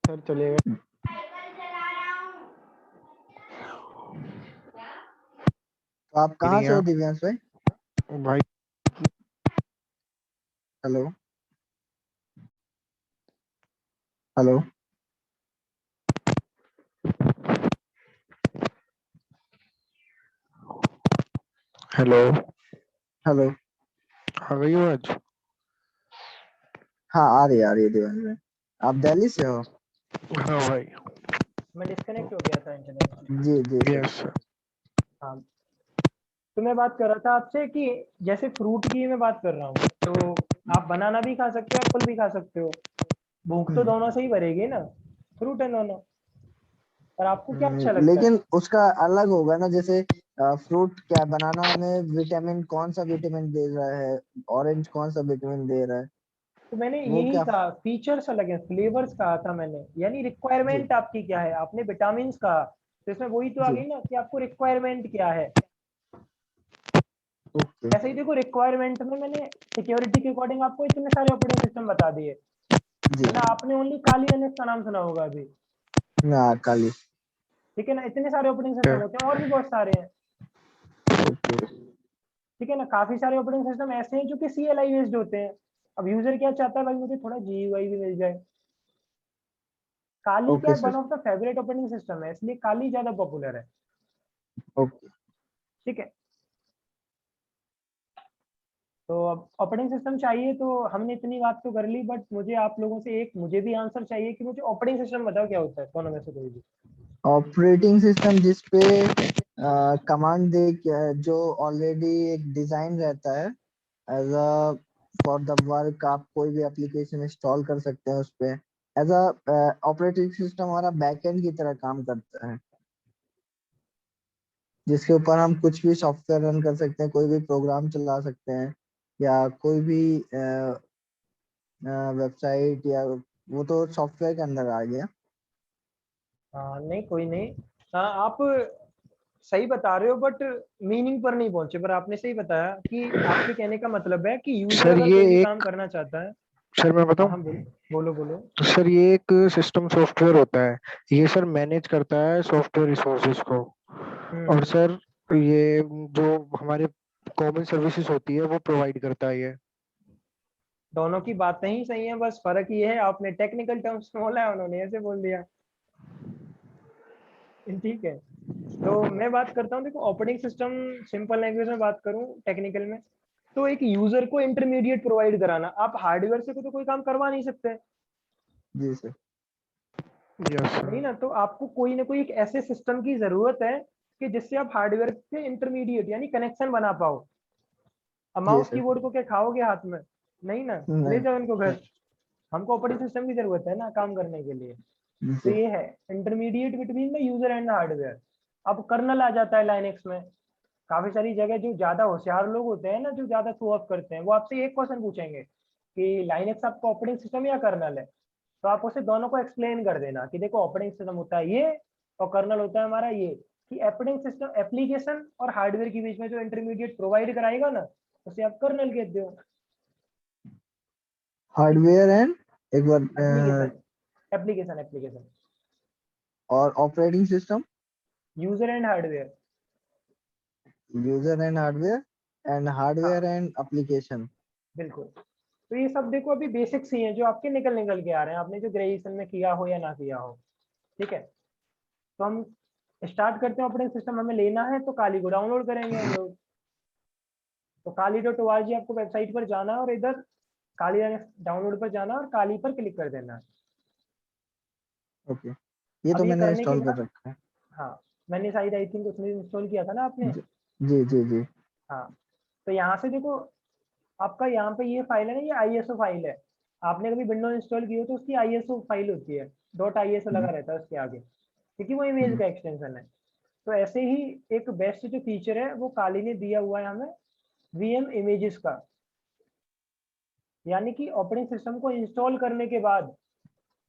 सर चलेगा। तो आप कहाँ से हो नहीं दिव्यांश भाई? भाई। हेलो। Hello hello, hello. आ गई आवाज? हाँ आ रही है देवांश भाई। आप दिल्ली से हो? हाँ भाई। मैं डिस्कनेक्ट हो गया था इंटरनेट से। जी जी सर। Yes sir. हाँ, तो मैं बात कर रहा था आपसे कि जैसे फ्रूट की मैं बात कर रहा हूँ, तो आप बनाना भी खा सकते हो, एप्पल भी खा सकते हो। भूख तो दोनों से ही भरेगी ना, फ्रूट है दोनों। पर आपको क्या अच्छा लगता है? लेकिन उसका अलग होगा ना, जैसे फ्रूट क्या बनाना में विटामिन, कौन सा विटामिन दे रहा है, ऑरेंज कौन सा विटामिन दे रहा है, तो मैंने वो यही क्या? कहा, फीचर्स अलग है, फ्लेवर्स कहा था मैंने, यानी जी रिक्वायरमेंट आपकी क्या है। आपने विटामिन कहा, तो इसमें वही तो आ जी गई ना कि आपको रिक्वायरमेंट क्या है। ओके। ऐसे ही देखो, रिक्वायरमेंट में मैंने सिक्योरिटी के अकॉर्डिंग आपको इतने सारे ऑपरेटिंग सिस्टम बता दिए, जी है ना। आपने ओनली काली लिनक्स का नाम सुना होगा अभी, ना काली। ठीक है ना। इतने सारे ऑपरेटिंग सिस्टम होते हैं, और भी बहुत सारे हैं, ओके ठीक है ना। काफी सारे ऑपरेटिंग सिस्टम ऐसे हैं जो कि CLI बेस्ड होते हैं। अब यूजर क्या चाहता है, भाई मुझे थोड़ा GUI भी मिल जाए। काली क्या ओके है, one sir. Of the favourite operating system है, इसलिए काली ज्यादा पॉपुलर है, ओके। ठीक है। तो अब ऑपरेटिंग सिस्टम चाहिए, तो हमने इतनी बात तो कर ली, बट मुझे आप लोगों से एक मुझे भी आंसर चाहिए कि मुझे ऑपरेटिंग सिस्टम बताओ क्या होता है, दोनों में से कोई भी। ऑपरेटिंग सिस्टम जिसपे कमांड दे जो ऑलरेडी एक डिजाइन रहता है as a for the work, आप कोई भी एप्लीकेशन इंस्टॉल कर सकते हैं उस पे। एज अ ऑपरेटिंग सिस्टम हमारा बैकएंड की तरह काम करता है, जिसके ऊपर हम कुछ भी सॉफ्टवेयर रन कर सकते हैं, कोई भी प्रोग्राम चला सकते हैं, या कोई भी वेबसाइट, या वो तो सॉफ्टवेयर के अंदर आ गया। हाँ नहीं, कोई नहीं। हाँ, आप सही बता रहे हो, बट मीनिंग पर नहीं पहुंचे। पर आपने सही बताया कि आपके कहने का मतलब है कि यूजर सर अगर ये कोई भी काम एक, करना चाहता है। सर मैं हाँ बताऊं, हाँ, बोलो बोलो बोलो। तो सर ये एक सिस्टम सॉफ्टवेयर होता है। ये सर मैनेज करता है सॉफ्टवेयर रिसोर्सेज को। और हम्म। सर ये जो हमारे कॉमन सर्विसेज होती है वो प्रोवाइड करता है ये। दोनों की बातें ही सही है, बस फर्क ये है आपने टेक्निकल टर्म्स में बोला है, उन्होंने ऐसे बोल दिया, ठीक है। तो मैं बात करता हूँ, देखो ऑपरेटिंग सिस्टम, सिंपल लैंग्वेज में बात करूँ, टेक्निकल में, तो एक यूजर को इंटरमीडिएट प्रोवाइड कराना। आप हार्डवेयर से तो कोई काम करवा नहीं सकते, जी सर। यस नहीं सर। ना। तो आपको कोई ना कोई एक ऐसे सिस्टम की जरूरत है कि जिससे आप हार्डवेयर से इंटरमीडिएट यानी कनेक्शन बना पाओ। अब जी माउस सर। कीबोर्ड को क्या खाओगे हाथ में? नहीं ना, ले नहीं जाओ इनको घर। नहीं। हमको ऑपरेटिंग सिस्टम की जरूरत है ना काम करने के लिए। तो जी ये है intermediate between the user and hardware. अब कर्नल आ जाता है लाइनेक्स में। काफी सारी जगह जो ज्यादा होशियार लोग होते हैं ना, जो ज्यादा शो ऑफ करते हैं, वो आपसे एक क्वेश्चन पूछेंगे कि लाइनेक्स आपका ऑपरेटिंग सिस्टम या कर्नल है। तो आप उसे दोनों को एक्सप्लेन कर देना कि देखो ऑपरेटिंग सिस्टम होता है ये, और कर्नल होता है हमारा ये। कि ऑपरेटिंग सिस्टम एप्लीकेशन और हार्डवेयर के बीच में जो इंटरमीडिएट प्रोवाइड कराएगा ना, उसे आप कर्नल कहते हो। हार्डवेयर एंड एक बार एप्लीकेशन, एप्लीकेशन एप्लीकेशन, और operating system, user and hardware. User and hardware, and हाँ हार्डवेयर एंड एप्लीकेशन। बिल्कुल। तो ये सब देखो अभी बेसिक्स ही हैं जो आपके निकल निकल के आ रहे हैं, आपने जो ग्रेजुएशन में किया हो या ना किया हो, ठीक है। तो हम स्टार्ट करते हैं। ऑपरेटिंग सिस्टम हमें लेना है तो काली को डाउनलोड करेंगे हम लोग। तो kali.org आपको वेबसाइट पर जाना है, और इधर काली डाउनलोड पर जाना है, और काली पर क्लिक कर देना है। ओके, ये तो अब ये मैंने करने के इंस्टॉल कर बाद, रखा है। हाँ, मैंने शायद आई थिंक उसमें इंस्टॉल किया था ना आपने। जी जी जी जी। हाँ, तो यहाँ से देखो, आपका यहाँ पे ये फाइल है ना, ये ISO फाइल है। आपने कभी विंडोज इंस्टॉल की हो तो उसकी ISO फाइल होती है, .ISO लगा हम्म, रहता है उसके आगे, क्योंकि वो इमेज हम्म। का एक्सटेंशन है। तो ऐसे ही एक बेस्ट जो फीचर है वो काली ने दिया हुआ है हमें, VM इमेजेस का। यानी कि ऑपरेटिंग सिस्टम को इंस्टॉल करने के बाद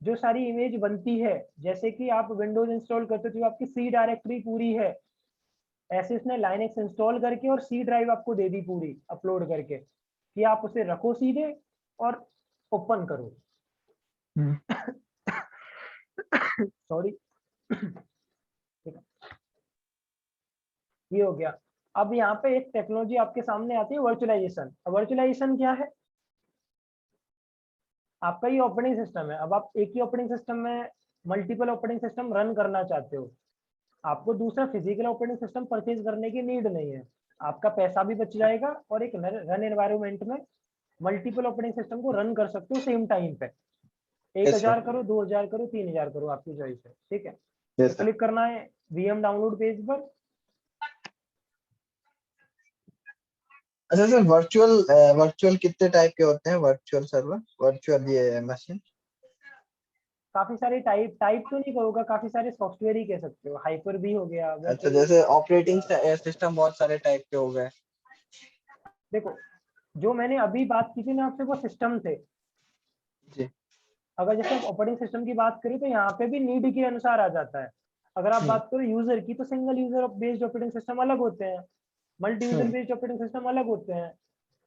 जो सारी इमेज बनती है, जैसे कि आप विंडोज इंस्टॉल करते हो तो आपकी C डायरेक्टरी पूरी है, ऐसे इसने लाइनेक्स इंस्टॉल करके और C ड्राइव आपको दे दी पूरी अपलोड करके, कि आप उसे रखो सीधे और ओपन करो। हम्म। सॉरी, ये हो गया। अब यहाँ पे एक टेक्नोलॉजी आपके सामने आती है, वर्चुअलाइजेशन। वर्चुअलाइजेशन क्या है? आपका ये ऑपरेटिंग सिस्टम है, अब आप एक ही ऑपरेटिंग सिस्टम में मल्टीपल ऑपरेटिंग सिस्टम रन करना चाहते हो, आपको दूसरा फिजिकल ऑपरेटिंग सिस्टम परचेज करने की नीड नहीं है, आपका पैसा भी बच जाएगा और एक रन एनवायरनमेंट में मल्टीपल ऑपरेटिंग सिस्टम को रन कर सकते हो सेम टाइम पे। 1000 करो, 2000 करो, 3000 करो, आपकी चॉइस है। ठीक है, तो क्लिक करना है वीएम डाउनलोड पेज पर। अच्छा सर, वर्चुअल कितने टाइप के होते हैं? वर्चुअल सर्वर, वर्चुअल ये मशीन? काफी सारे टाइप तो नहीं कहूँगा, काफी सारे सॉफ्टवेयर ही कह सकते हो। हाइपर भी हो गया, अच्छा, virtual जैसे machine हो ऑपरेटिंग गया। सिस्टम बहुत सारे टाइप के हो गए। देखो, जो मैंने अभी बात की थी ना आपसे, वो सिस्टम थे। जी। अगर जैसे आप ऑपरेटिंग सिस्टम की बात करें तो यहाँ पे भी नीड के अनुसार आ जाता है। अगर आप बात करो यूजर की, तो single user based operating system अलग होते हैं, multi user based operating system अलग होते हैं।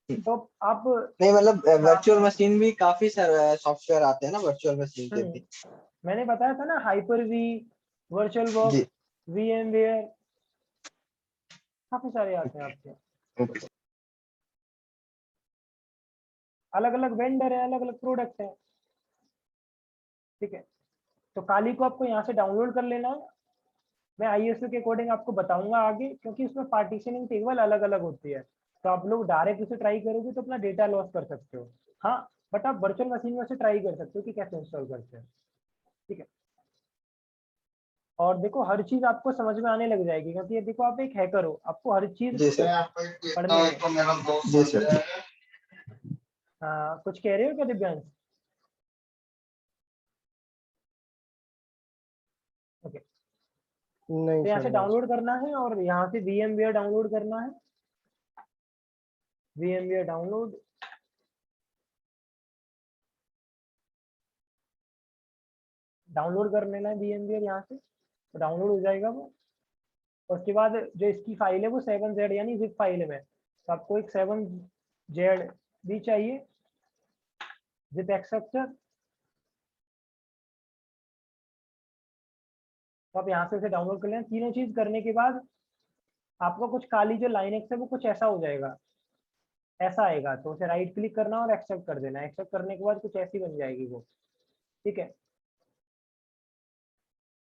तो आप नहीं मतलब हाँ, वर्चुअल मशीन भी काफी सारे सॉफ्टवेयर आते हैं ना वर्चुअल मशीन के भी। मैंने बताया था ना, हाइपर वी, वर्चुअल जी। बॉक्स, VMware, काफी सारे आते हैं आपके। ओके। अलग अलग वेंडर है, अलग अलग प्रोडक्ट है। ठीक है, तो काली को आपको यहाँ से डाउनलोड कर लेना है। मैं ISO के अकॉर्डिंग आपको बताऊंगा आगे, क्योंकि उसमें पार्टीशनिंग टेबल अलग अलग होती है, तो आप लोग डायरेक्ट उसे ट्राई करोगे तो अपना डेटा लॉस कर सकते हो। हाँ, बट आप वर्चुअल मशीन में से ट्राई कर सकते हो कि कैसे इंस्टॉल करते हैं। ठीक है, और देखो हर चीज आपको समझ में आने लग जाएगी, क्योंकि ये देखो आप एक हैकर हो, आपको हर चीज जी सर। पढ़नी है। जी सर। कुछ कह रहे हो क्या दिव्यांश? ओके, नहीं तो यहाँ सर, से नहीं डाउनलोड करना है और यहाँ से VMware डाउनलोड करना है। VMware डाउनलोड, डाउनलोड कर लेना है VMware यहाँ से, तो डाउनलोड हो जाएगा वो। और उसके बाद जो इसकी फाइल है वो 7z यानी जिप फाइल में, तो आपको एक 7z भी चाहिए, जिप एक्सेप्टर। तो आप यहाँ से इसे डाउनलोड कर लेना। तीनों चीज करने के बाद आपको कुछ काली जो लाइनेक्स है वो कुछ ऐसा हो जाएगा, ऐसा आएगा, तो उसे राइट क्लिक करना और एक्सेप्ट कर देना। एक्सेप्ट करने के बाद कुछ ऐसी बन जाएगी वो। ठीक है,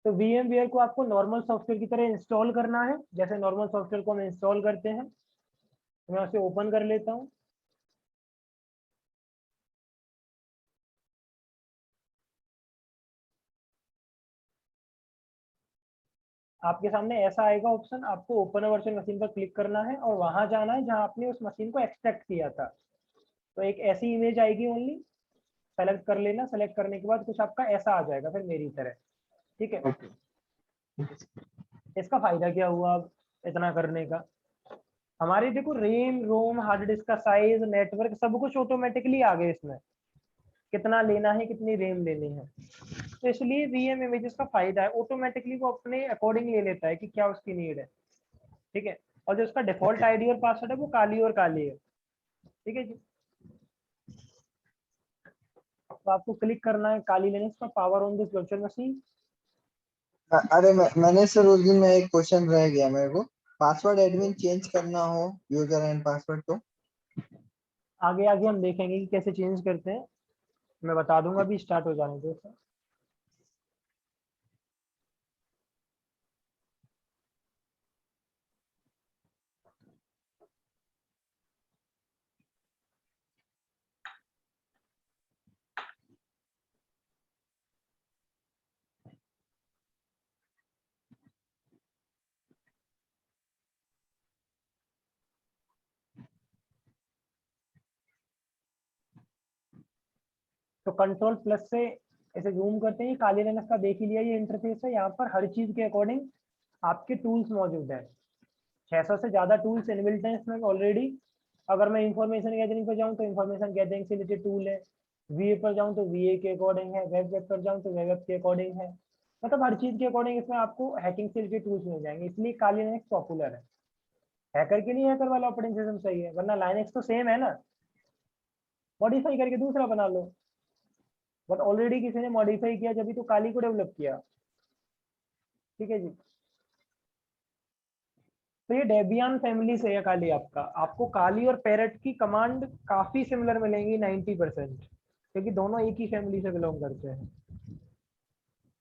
तो VMware को आपको नॉर्मल सॉफ्टवेयर की तरह इंस्टॉल करना है, जैसे नॉर्मल सॉफ्टवेयर को हम इंस्टॉल करते हैं। तो मैं उसे ओपन कर लेता हूँ। आपके सामने ऐसा आएगा ऑप्शन, आपको ओपन वर्चुअल मशीन पर क्लिक करना है और वहां जाना है जहां आपने उस मशीन को एक्सट्रैक्ट किया था। तो एक ऐसी इमेज आएगी ओनली, सेलेक्ट कर लेना। सेलेक्ट करने के बाद कुछ आपका ऐसा आ जाएगा फिर मेरी तरह। ठीक है, इसका फायदा क्या हुआ अब इतना करने का? हमारे देखो रेम रोम हार्ड डिस्क का साइज, नेटवर्क, सब कुछ ऑटोमेटिकली आ गए इसमें, कितना लेना है, कितनी रेम लेनी है। तो इसलिए VM इमेजेस का फायदा है, ऑटोमेटिकली वो अपने अकॉर्डिंग ले लेता है कि क्या उसकी नीड है। ठीक है, और जो उसका डिफॉल्ट आईडी और पासवर्ड है वो काली और काली है। ठीक है जी, तो आपको क्लिक करना है काली लिनक्स पर, power on this virtual machine. अरे मैंने सर उस दिन में एक क्वेश्चन रह गया मेरे को। पासवर्ड एडमिन चेंज करना हो यूजर एंड पासवर्ड तो? आगे आगे हम देखेंगे कि कैसे चेंज करते हैं, मैं बता दूंगा, अभी स्टार्ट हो जाने दो। तो कंट्रोल प्लस से ऐसे जूम करते हैं, काली लिनक्स का देख ही लिया, ये इंटरफेस है। यहाँ पर हर चीज के अकॉर्डिंग आपके टूल्स मौजूद हैं, 600 से ज्यादा टूल्स इनबिल्ट हैं इसमें ऑलरेडी। अगर मैं इंफॉर्मेशन गैदरिंग पर जाऊँ तो इंफॉर्मेशन गैदरिंग से रिलेटेड टूल है, VA पर जाऊँ तो VA के अकॉर्डिंग है, वेब पर जाऊँ तो वेब के अकॉर्डिंग है। मतलब हर चीज के अकॉर्डिंग इसमें आपको हैकिंग से रिलेटेड टूल्स मिल जाएंगे, इसलिए काली लिनक्स पॉपुलर है। हैकर के लिए हैकर वाला ऑपरेटिंग सिस्टम सही है, वरना लाइनक्स तो सेम है ना, मॉडिफाई करके दूसरा बना लो। बट ऑलरेडी किसी ने मॉडिफाई किया जब भी तो काली को डेवलप किया। ठीक है जी, तो ये डेबियन फैमिली से है काली आपका। आपको काली और पैरेट की कमांड काफी सिमिलर मिलेंगी, 90%। क्योंकि दोनों एक ही फैमिली से बिलोंग करते हैं।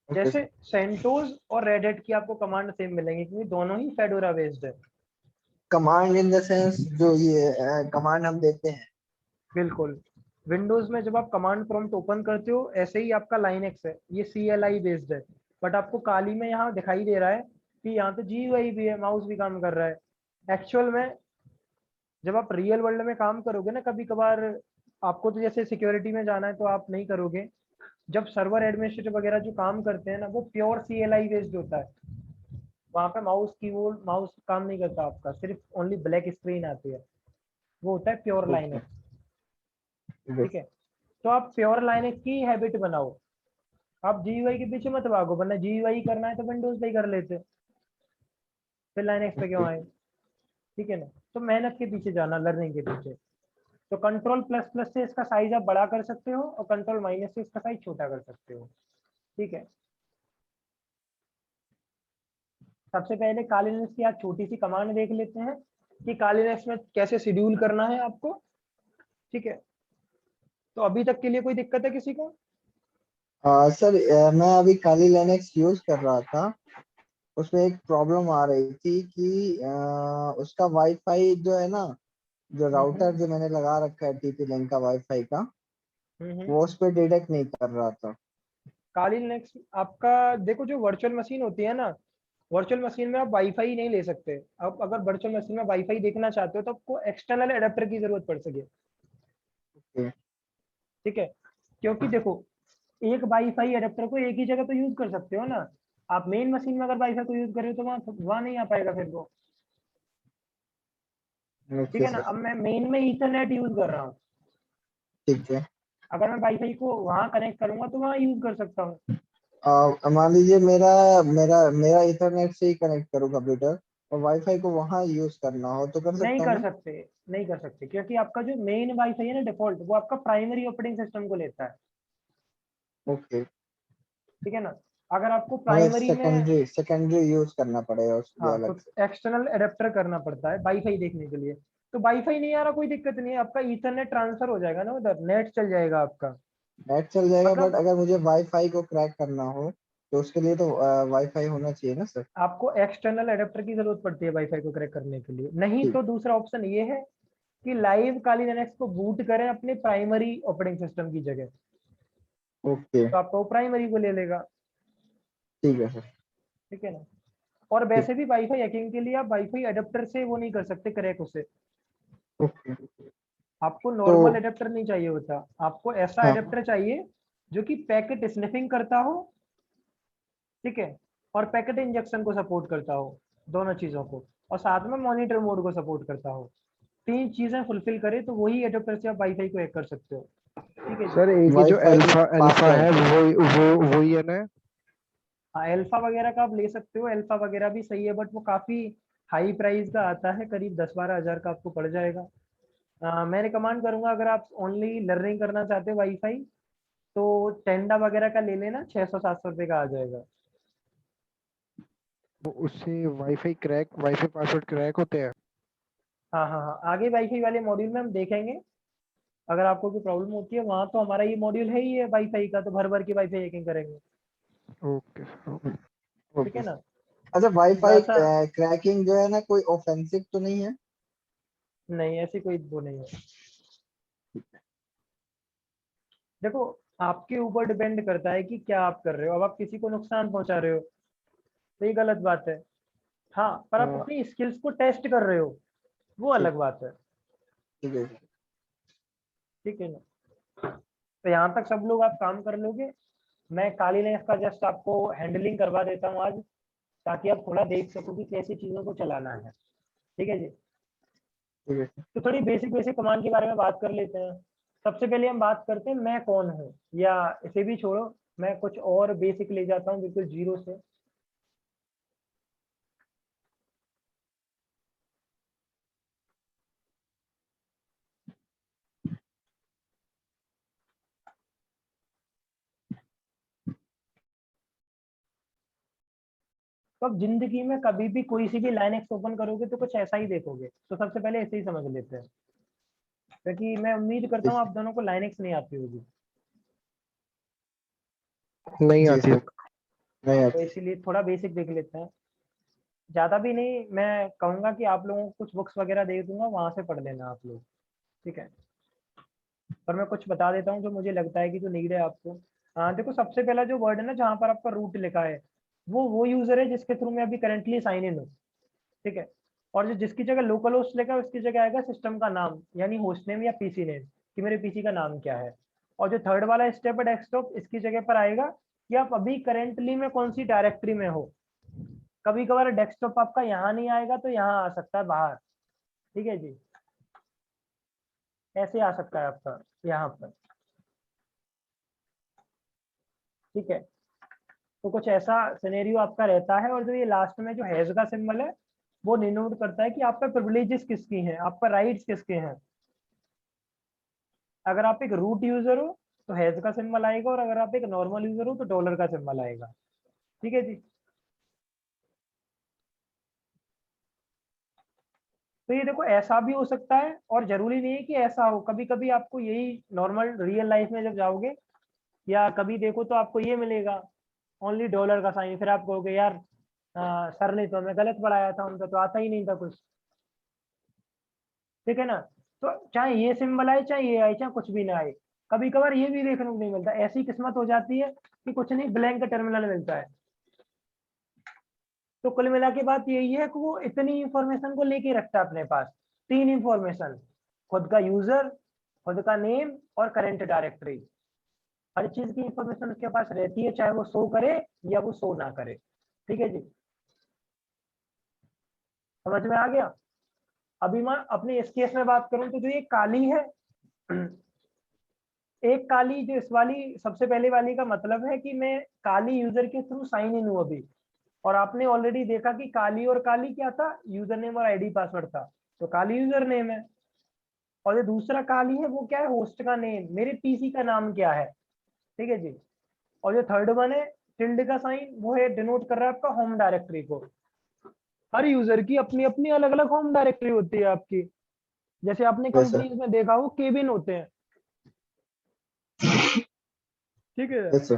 Okay. जैसे सेंटोस और रेड की आपको कमांड सेम मिलेंगे क्योंकि दोनों ही फेडोरा बेस्ड है। कमांड इन द सेंस जो ये कमांड हम देते हैं। बिल्कुल, विंडोज में जब आप कमांड प्रॉम्प्ट ओपन करते हो ऐसे ही आपका लाइनक्स है, ये CLI बेस्ड है। बट आपको काली में यहाँ दिखाई दे रहा है कि यहाँ तो GUI भी है, माउस भी काम कर रहा है। एक्चुअल में जब आप रियल वर्ल्ड में काम करोगे ना, कभी कभार आपको तो जैसे सिक्योरिटी में जाना है तो आप नहीं करोगे। जब सर्वर एडमिनिस्ट्रेटर वगैरह जो काम करते हैं ना, वो प्योर CLI बेस्ड होता है। वहाँ पे माउस कीबोर्ड माउस काम नहीं करता आपका, सिर्फ ओनली ब्लैक स्क्रीन आती है, वो होता है प्योर लाइनक्स। ठीक है, तो आप प्योर लाइनक्स की हैबिट बनाओ, आप GUI के पीछे मत भागो, वरना GUI करना है तो विंडोज पे ही कर लेते, फिर लाइनक्स पे क्यों आए। ठीक है ना, तो मेहनत के पीछे जाना, लर्निंग के पीछे। तो कंट्रोल प्लस प्लस से इसका साइज आप बड़ा कर सकते हो और कंट्रोल माइनस से इसका साइज छोटा कर सकते हो। ठीक है, सबसे पहले काली लिनक्स की आज छोटी सी कमांड देख लेते हैं कि काली लिनक्स में कैसे शेड्यूल करना है आपको। ठीक है, तो अभी तक के लिए कोई दिक्कत है किसी को? सर मैं अभी काली लिनक्स यूज कर रहा था, उसमें एक प्रॉब्लम आ रही थी कि उसका वाईफाई जो है ना, जो राउटर जो मैंने लगा रखा है TP लिंक का वाईफाई का, वो उस पर डिटेक्ट नहीं कर रहा था। काली लिनक्स आपका देखो, जो वर्चुअल मशीन होती है ना, वर्चुअल मशीन में आप वाईफाई नहीं ले सकते। अब अगर वर्चुअल मशीन में वाईफाई देखना चाहते हो तो आपको एक्सटर्नल एडेप्टर की जरूरत पड़ सके। Okay. ठीक है, क्योंकि देखो एक वाईफाई एडेप्टर को एक ही जगह तो यूज कर सकते हो ना, आप मेन मशीन में अगर वाईफाई को यूज कर रहे हो तो वहां नहीं आ पाएगा फिर वो। ठीक Okay, है ना, सर। अब मैं मेन में ईथरनेट यूज कर रहा हूँ, ठीक है। अगर मैं वाईफाई को वहां कनेक्ट करूंगा तो वहां यूज कर सकता हूँ। मान लीजिए मेरा मेरा मेरा इंटरनेट से ही कनेक्ट करूँ कंप्यूटर, और वाईफाई को वहां यूज करना हो तो कर नहीं सकता हूँ कर ना? सकते, नहीं कर सकते, क्योंकि आपका जो मेन वाईफाई है ना डिफॉल्ट, वो आपका प्राइमरी ऑपरेटिंग सिस्टम को लेता है। ओके। ठीक है ना, अगर आपको हमें प्राइमरी में सेकेंडरी सेकेंडरी यूज करना पड़ेगा उसके लिए हाँ, अलग तो से। एक्सटर्नल एडेप्टर करना पड़ता है वाईफाई देखने के लिए। तो वाईफाई नहीं आ रहा, कोई दिक्कत नहीं है, आपका ईथरनेट ट्रांसफर हो जाएगा ना, उधर नेट चल जाएगा आपका। नेट चल जाएगा, बट मतलब अगर मुझे वाईफाई को क्रैक करना हो तो उसके लिए तो वाईफाई होना चाहिए ना सर? आपको एक्सटर्नल एडेप्टर की जरूरत पड़ती है वाईफाई को क्रैक करने के लिए, नहीं ठीक। तो दूसरा ऑप्शन ये है कि लाइव काली लिनक्स को बूट करें अपने प्राइमरी ऑपरेटिंग सिस्टम की जगह, ओके। तो आपका वो प्राइमरी को ले लेगा। ठीक है सर। ठीक है ना, और ठीक। वैसे भी वाईफाई हैकिंग के लिए आप वाईफाई एडेप्टर से वो नहीं कर सकते क्रैक उसे, ओके। आपको तो नॉर्मल एडेप्टर नहीं चाहिए होता, आपको ऐसा हाँ। एडेप्टर चाहिए जो कि पैकेट स्निफिंग करता हो। ठीक है, और पैकेट इंजेक्शन को सपोर्ट करता हो, दोनों चीजों को, और साथ में मॉनिटर मोड को सपोर्ट करता हो। तीन चीजें फुलफिल करे तो वही एडेप्टर से आप वाईफाई को हैक कर सकते हो। ठीक है जी। सर एक ही जो वाईफाई अल्फा अल्फा पासवर्ड। है वही है ना? हाँ, एल्फा वगैरह का आप ले सकते हो, एल्फा वगैरह भी सही है, बट वो काफी हाई प्राइस का आता है, करीब 10-12 हजार का आपको पड़ जाएगा। मैं रिकमेंड करूंगा, अगर आप ओनली लर्निंग करना चाहते हो वाईफाई, तो टेंडा वगैरह का ले लेना, 600-700 रुपये का आ जाएगा। वो उससे वाईफाई पासवर्ड क्रैक होते हैं? हाँ हाँ हाँ, आगे वाईफाई वाले मॉड्यूल में हम देखेंगे। अगर आपको कोई प्रॉब्लम होती है वहाँ, तो हमारा ये मॉड्यूल है ही है वाईफाई का, तो भर भर के वाईफाई हैकिंग करेंगे। Okay sir. ठीक है ओके। ना, अच्छा, वाईफाई वैसा क्रैकिंग जो है ना, कोई ऑफेंसिव तो नहीं है? नहीं, ऐसी कोई वो नहीं है। देखो, आपके ऊपर डिपेंड करता है कि क्या आप कर रहे हो। अब आप किसी को नुकसान पहुंचा रहे हो तो ये गलत बात है। हाँ, पर आप हाँ, अपनी स्किल्स को टेस्ट कर रहे हो, वो ठीक। अलग बात है। ठीक है। ठीक है ना, तो यहाँ तक सब लोग आप काम कर लोगे। मैं काली लिनक्स का जस्ट आपको हैंडलिंग करवा देता हूँ आज, ताकि आप थोड़ा देख सको कि कैसी चीज़ों को चलाना है। ठीक है जी, ठीक है। तो थोड़ी बेसिक बेसिक कमांड के बारे में बात कर लेते हैं। सबसे पहले हम बात करते हैं मैं कौन हूँ, या इसे भी छोड़ो, मैं कुछ और बेसिक ले जाता हूँ बिल्कुल जीरो से। तो अब जिंदगी में कभी भी कोई सी भी लाइनक्स ओपन करोगे तो कुछ ऐसा ही देखोगे, तो सबसे पहले ऐसे ही समझ लेते हैं, क्योंकि मैं उम्मीद करता हूँ ठीक। आप दोनों को लाइनक्स नहीं आती होगी। नहीं जी आती सर, नहीं तो आती। इसीलिए थोड़ा बेसिक देख लेते हैं। ज्यादा भी नहीं, मैं कहूंगा कि आप लोगों को कुछ बुक्स वगैरह दे दूंगा, वहां से पढ़ लेना आप लोग, ठीक है। पर मैं कुछ बता देता हूँ जो मुझे लगता है कि जो नीड है आपको। देखो सबसे पहला जो वर्ड है ना जहाँ पर आपका रूट लिखा है, वो यूजर है जिसके थ्रू मैं अभी करंटली साइन इन हूँ, ठीक है। और जो जिसकी जगह लोकल होस्ट लिखा है उसकी जगह आएगा सिस्टम का नाम, यानी होस्ट नेम या पीसी नेम, कि मेरे पीसी का नाम क्या है। और जो थर्ड वाला स्टेप है डेस्कटॉप, इसकी जगह पर आएगा कि आप अभी करेंटली में कौन सी डायरेक्टरी में हो। कभी कभार डेस्कटॉप आपका यहाँ नहीं आएगा तो यहाँ आ सकता है बाहर, ठीक है जी, ऐसे आ सकता है आपका यहाँ पर, ठीक है। तो कुछ ऐसा सिनेरियो आपका रहता है। और जो ये लास्ट में जो हैज का सिंबल है, वो डिनोट करता है कि आप पर प्रिविलेजेस किसकी हैं, आप पर राइट्स किसके हैं। अगर आप एक रूट यूजर हो तो हैज का सिंबल आएगा, और अगर आप एक नॉर्मल यूजर हो तो डॉलर का सिंबल आएगा, ठीक है जी। तो ये देखो ऐसा भी हो सकता है, और जरूरी नहीं है कि ऐसा हो। कभी कभी आपको यही नॉर्मल रियल लाइफ में जब जाओगे या कभी देखो तो आपको ये मिलेगा ओनली डॉलर का साइन, फिर आप कहोगे यार सर ने तो हमें गलत पढ़ाया था, उनका तो आता ही नहीं था कुछ, ठीक है ना। तो चाहे ये सिंबल आए चाहे ये आए चाहे कुछ भी ना आए, कभी कभार ये भी देखने को नहीं मिलता, ऐसी किस्मत हो जाती है कि कुछ नहीं ब्लैंक टर्मिनल मिलता है। तो कुल मिला के बात यही है कि वो इतनी इंफॉर्मेशन को लेके रखता है अपने पास, तीन इंफॉर्मेशन, खुद का यूजर, खुद का नेम और करंट डायरेक्टरी। हर चीज की इंफॉर्मेशन उसके पास रहती है, चाहे वो शो करे या वो शो ना करे, ठीक है जी। समझ में आ गया। अभी मैं अपने इस केस में बात करूं तो जो ये काली है, एक काली जो इस वाली सबसे पहले वाली का मतलब है कि मैं काली यूजर के थ्रू साइन इन हूं अभी। और आपने ऑलरेडी देखा कि काली और काली क्या था, यूजर नेम और आईडी पासवर्ड था, तो काली यूजर नेम है। और जो दूसरा काली है वो क्या है, होस्ट का नेम, मेरे पीसी का नाम क्या है, ठीक है जी। और जो थर्ड वन है टिल्ड का साइन, वो है डिनोट कर रहा है आपका होम डायरेक्टरी को। हर यूजर की अपनी अपनी अलग अलग होम डायरेक्टरी होती है आपकी। जैसे आपने जैसे कंपनीज में देखा हो केबिन होते हैं, ठीक है। जैसे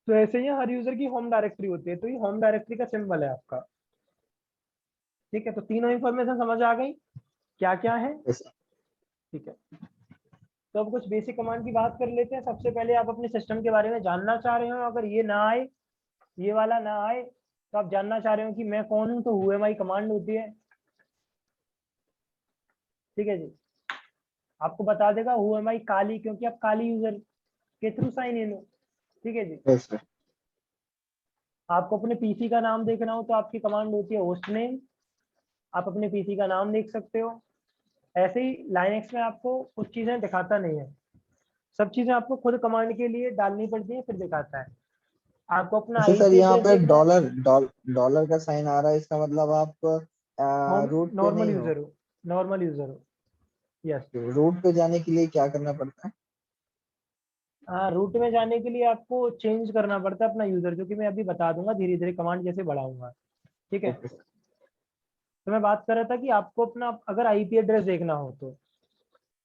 तो ऐसे ही हर यूजर की होम डायरेक्टरी होती है, तो ये होम डायरेक्टरी का सिंबल है आपका, ठीक है। तो तीनों इंफॉर्मेशन समझ आ गई क्या क्या है, जैसे ठीक है। तो अब कुछ बेसिक कमांड की बात कर लेते हैं। सबसे पहले आप अपने सिस्टम के बारे में जानना चाह रहे हो, अगर ये ना आए, ये वाला ना आए, तो आप जानना चाह रहे हो कि मैं कौन हूँ, तो हु एम आई कमांड होती है, ठीक है जी। आपको बता देगा हु एम आई काली, क्योंकि आप काली यूजर के थ्रू साइन इन हो, ठीक है जी। जैसे आपको अपने पीसी का नाम देखना हो तो आपकी कमांड होती है होस्ट नेम, आप अपने पीसी का नाम देख सकते हो। ऐसे ही लाइनक्स में आपको कुछ चीजें दिखाता नहीं है, सब चीजें आपको खुद कमांड के लिए डालनी पड़ती है फिर दिखाता है। आपको अपना जैसे सर आईपी यहाँ एड्रेस पे देखना है। डॉलर का साइन आ रहा है, इसका मतलब आप होम रूट पे नॉर्मल नहीं हो। यूजर हो, नॉर्मल यूजर हो, यस। रूट पे जाने के लिए क्या करना पड़ता है? हाँ, रूट में जाने के लिए आपको चेंज करना पड़ता है अपना यूजर, जो कि मैं अभी बता दूंगा धीरे धीरे कमांड जैसे बढ़ाऊंगा, ठीक है। Okay sir. तो मैं बात कर रहा था कि आपको अपना अगर आईपी एड्रेस देखना हो तो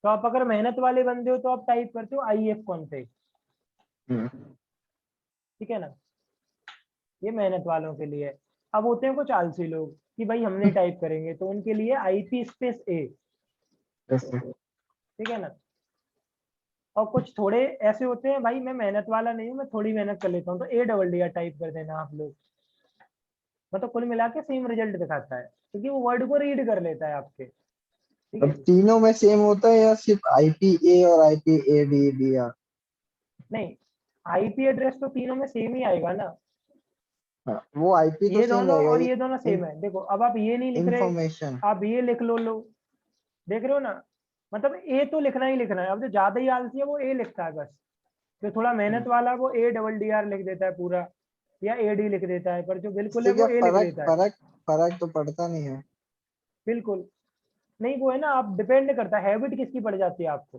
आप अगर मेहनत वाले बंदे हो तो आप टाइप करते हो आई एफ कॉन्फिग, हम्म, ठीक है ना। ये मेहनत वालों के लिए है। अब होते हैं कुछ आलसी लोग कि भाई हम नहीं टाइप करेंगे, तो उनके लिए आईपी स्पेस ए, जैसे ठीक है ना। और कुछ थोड़े ऐसे होते हैं, भाई मैं मेहनत वाला नहीं हूँ, मैं थोड़ी मेहनत कर लेता हूँ, तो ए डबल डी टाइप कर देना आप लोग। मतलब कुल मिला के सेम रिजल्ट दिखाता है, क्योंकि वो वर्ड को रीड कर लेता है आपके, ठीक है अब जी। तीनों में सेम होता है या सिर्फ IPA और IPADDR? नहीं, आईपी एड्रेस तो तीनों में सेम ही आएगा ना। हाँ, वो IP तो ये सेम दोनों रहेगा। और ये दोनों सेम है। देखो अब आप ये नहीं लिख रहे, इंफॉर्मेशन। आप ये लिख लो, देख रहे हो ना। मतलब ए तो लिखना ही लिखना है। अब जो ज्यादा ही आलसी है वो ए लिखता है बस, जो थोड़ा मेहनत वाला है वो ए डबल डी आर लिख देता है पूरा, या ए डी लिख देता है, पर जो बिल्कुल है इससे वो क्या ए लिख फर्क देता है। फर्क फर्क तो पड़ता नहीं है। बिल्कुल नहीं, वो है ना, आप डिपेंड करता है हैबिट किसकी पड़ जाती है आपको।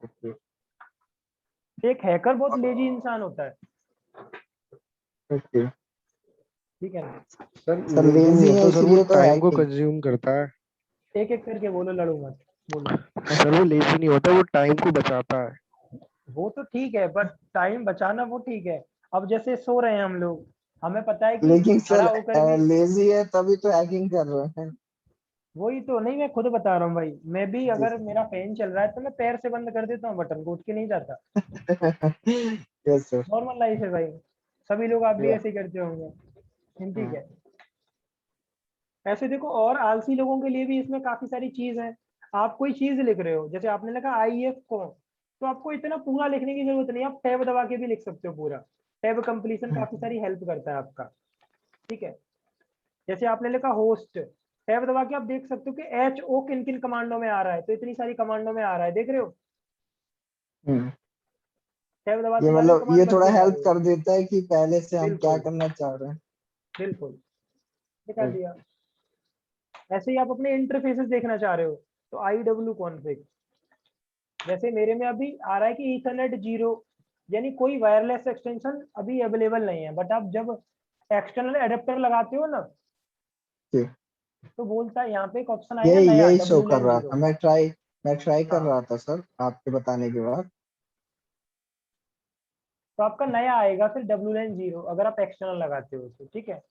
ओके एक हैकर बहुत लेजी इंसान होता है, ओके। ठीक है ना। सर सर लेजी नहीं लेजी है होता सर, वो इसीलिए तो टाइम को हैकिंग। कंज्यूम करता है। एक एक करके बोलो, लड़ो मत, बोलो। सर वो लेजी नहीं होता, वो टाइम को बचाता है। वो तो ठीक है, बट टाइम बचाना वो ठीक है। अब जैसे सो रहे हैं हम लोग, हमें पता है कि लेकिन खड़ा सर होकर भी, लेजी है तभी तो हैकिंग कर रहे हैं। वही तो नहीं, मैं खुद बता रहा हूँ भाई, मैं भी जी अगर मेरा फैन चल रहा है तो मैं पैर से बंद कर देता हूँ बटन को, उठ के नहीं जाता। Yes sir. नॉर्मल लाइफ है भाई, सभी लोग, आप भी ऐसे ही करते होंगे, ठीक है। ऐसे देखो, और आलसी लोगों के लिए भी इसमें काफी सारी चीज है। आप कोई चीज लिख रहे हो, जैसे आपने लिखा IF को, तो आपको इतना पूरा लिखने की जरूरत नहीं, आप टैब दबा के भी लिख सकते हो पूरा। टैब कंप्लीशन काफी सारी हेल्प करता है आपका, ठीक है। जैसे आपने लिखा होस्ट, टैब दबा के आप देख सकते हो कि HO किन किन कमांडों में आ रहा है, तो इतनी सारी कमांडों में आ रहा है, देख रहे हो। टैब ये दबाते जा रहे हो, मतलब ये कमांड थोड़ा करते जा हेल्प रहे हो। कर देता है कि पहले से हम क्या बिल्कुल करना चाह रहे हैं। बिल्कुल, दिखा दिया। ऐसे ही आप अपने इंटरफेसेस देखना चाह रहे हो, तो IW कॉन्फ़िग, जैसे मेरे में अभी आ रहा है कि ईथरनेट 0, यानी कोई वायरलेस एक्सटेंशन अभी अवेलेबल नहीं है, बट आप जब एक्सटर्नल एडेप्टर लगाते हो ना, जी। तो बोलता है यहाँ पे एक ऑप्शन आएगा यही नया यही शो कर WLAN रहा था, 0। मैं ट्राई कर हाँ, रहा था सर आपके बताने के बाद। तो आपका नया आएगा फिर WLAN 0, अगर आप एक्सटर्नल लगाते हो तो, ठीक है।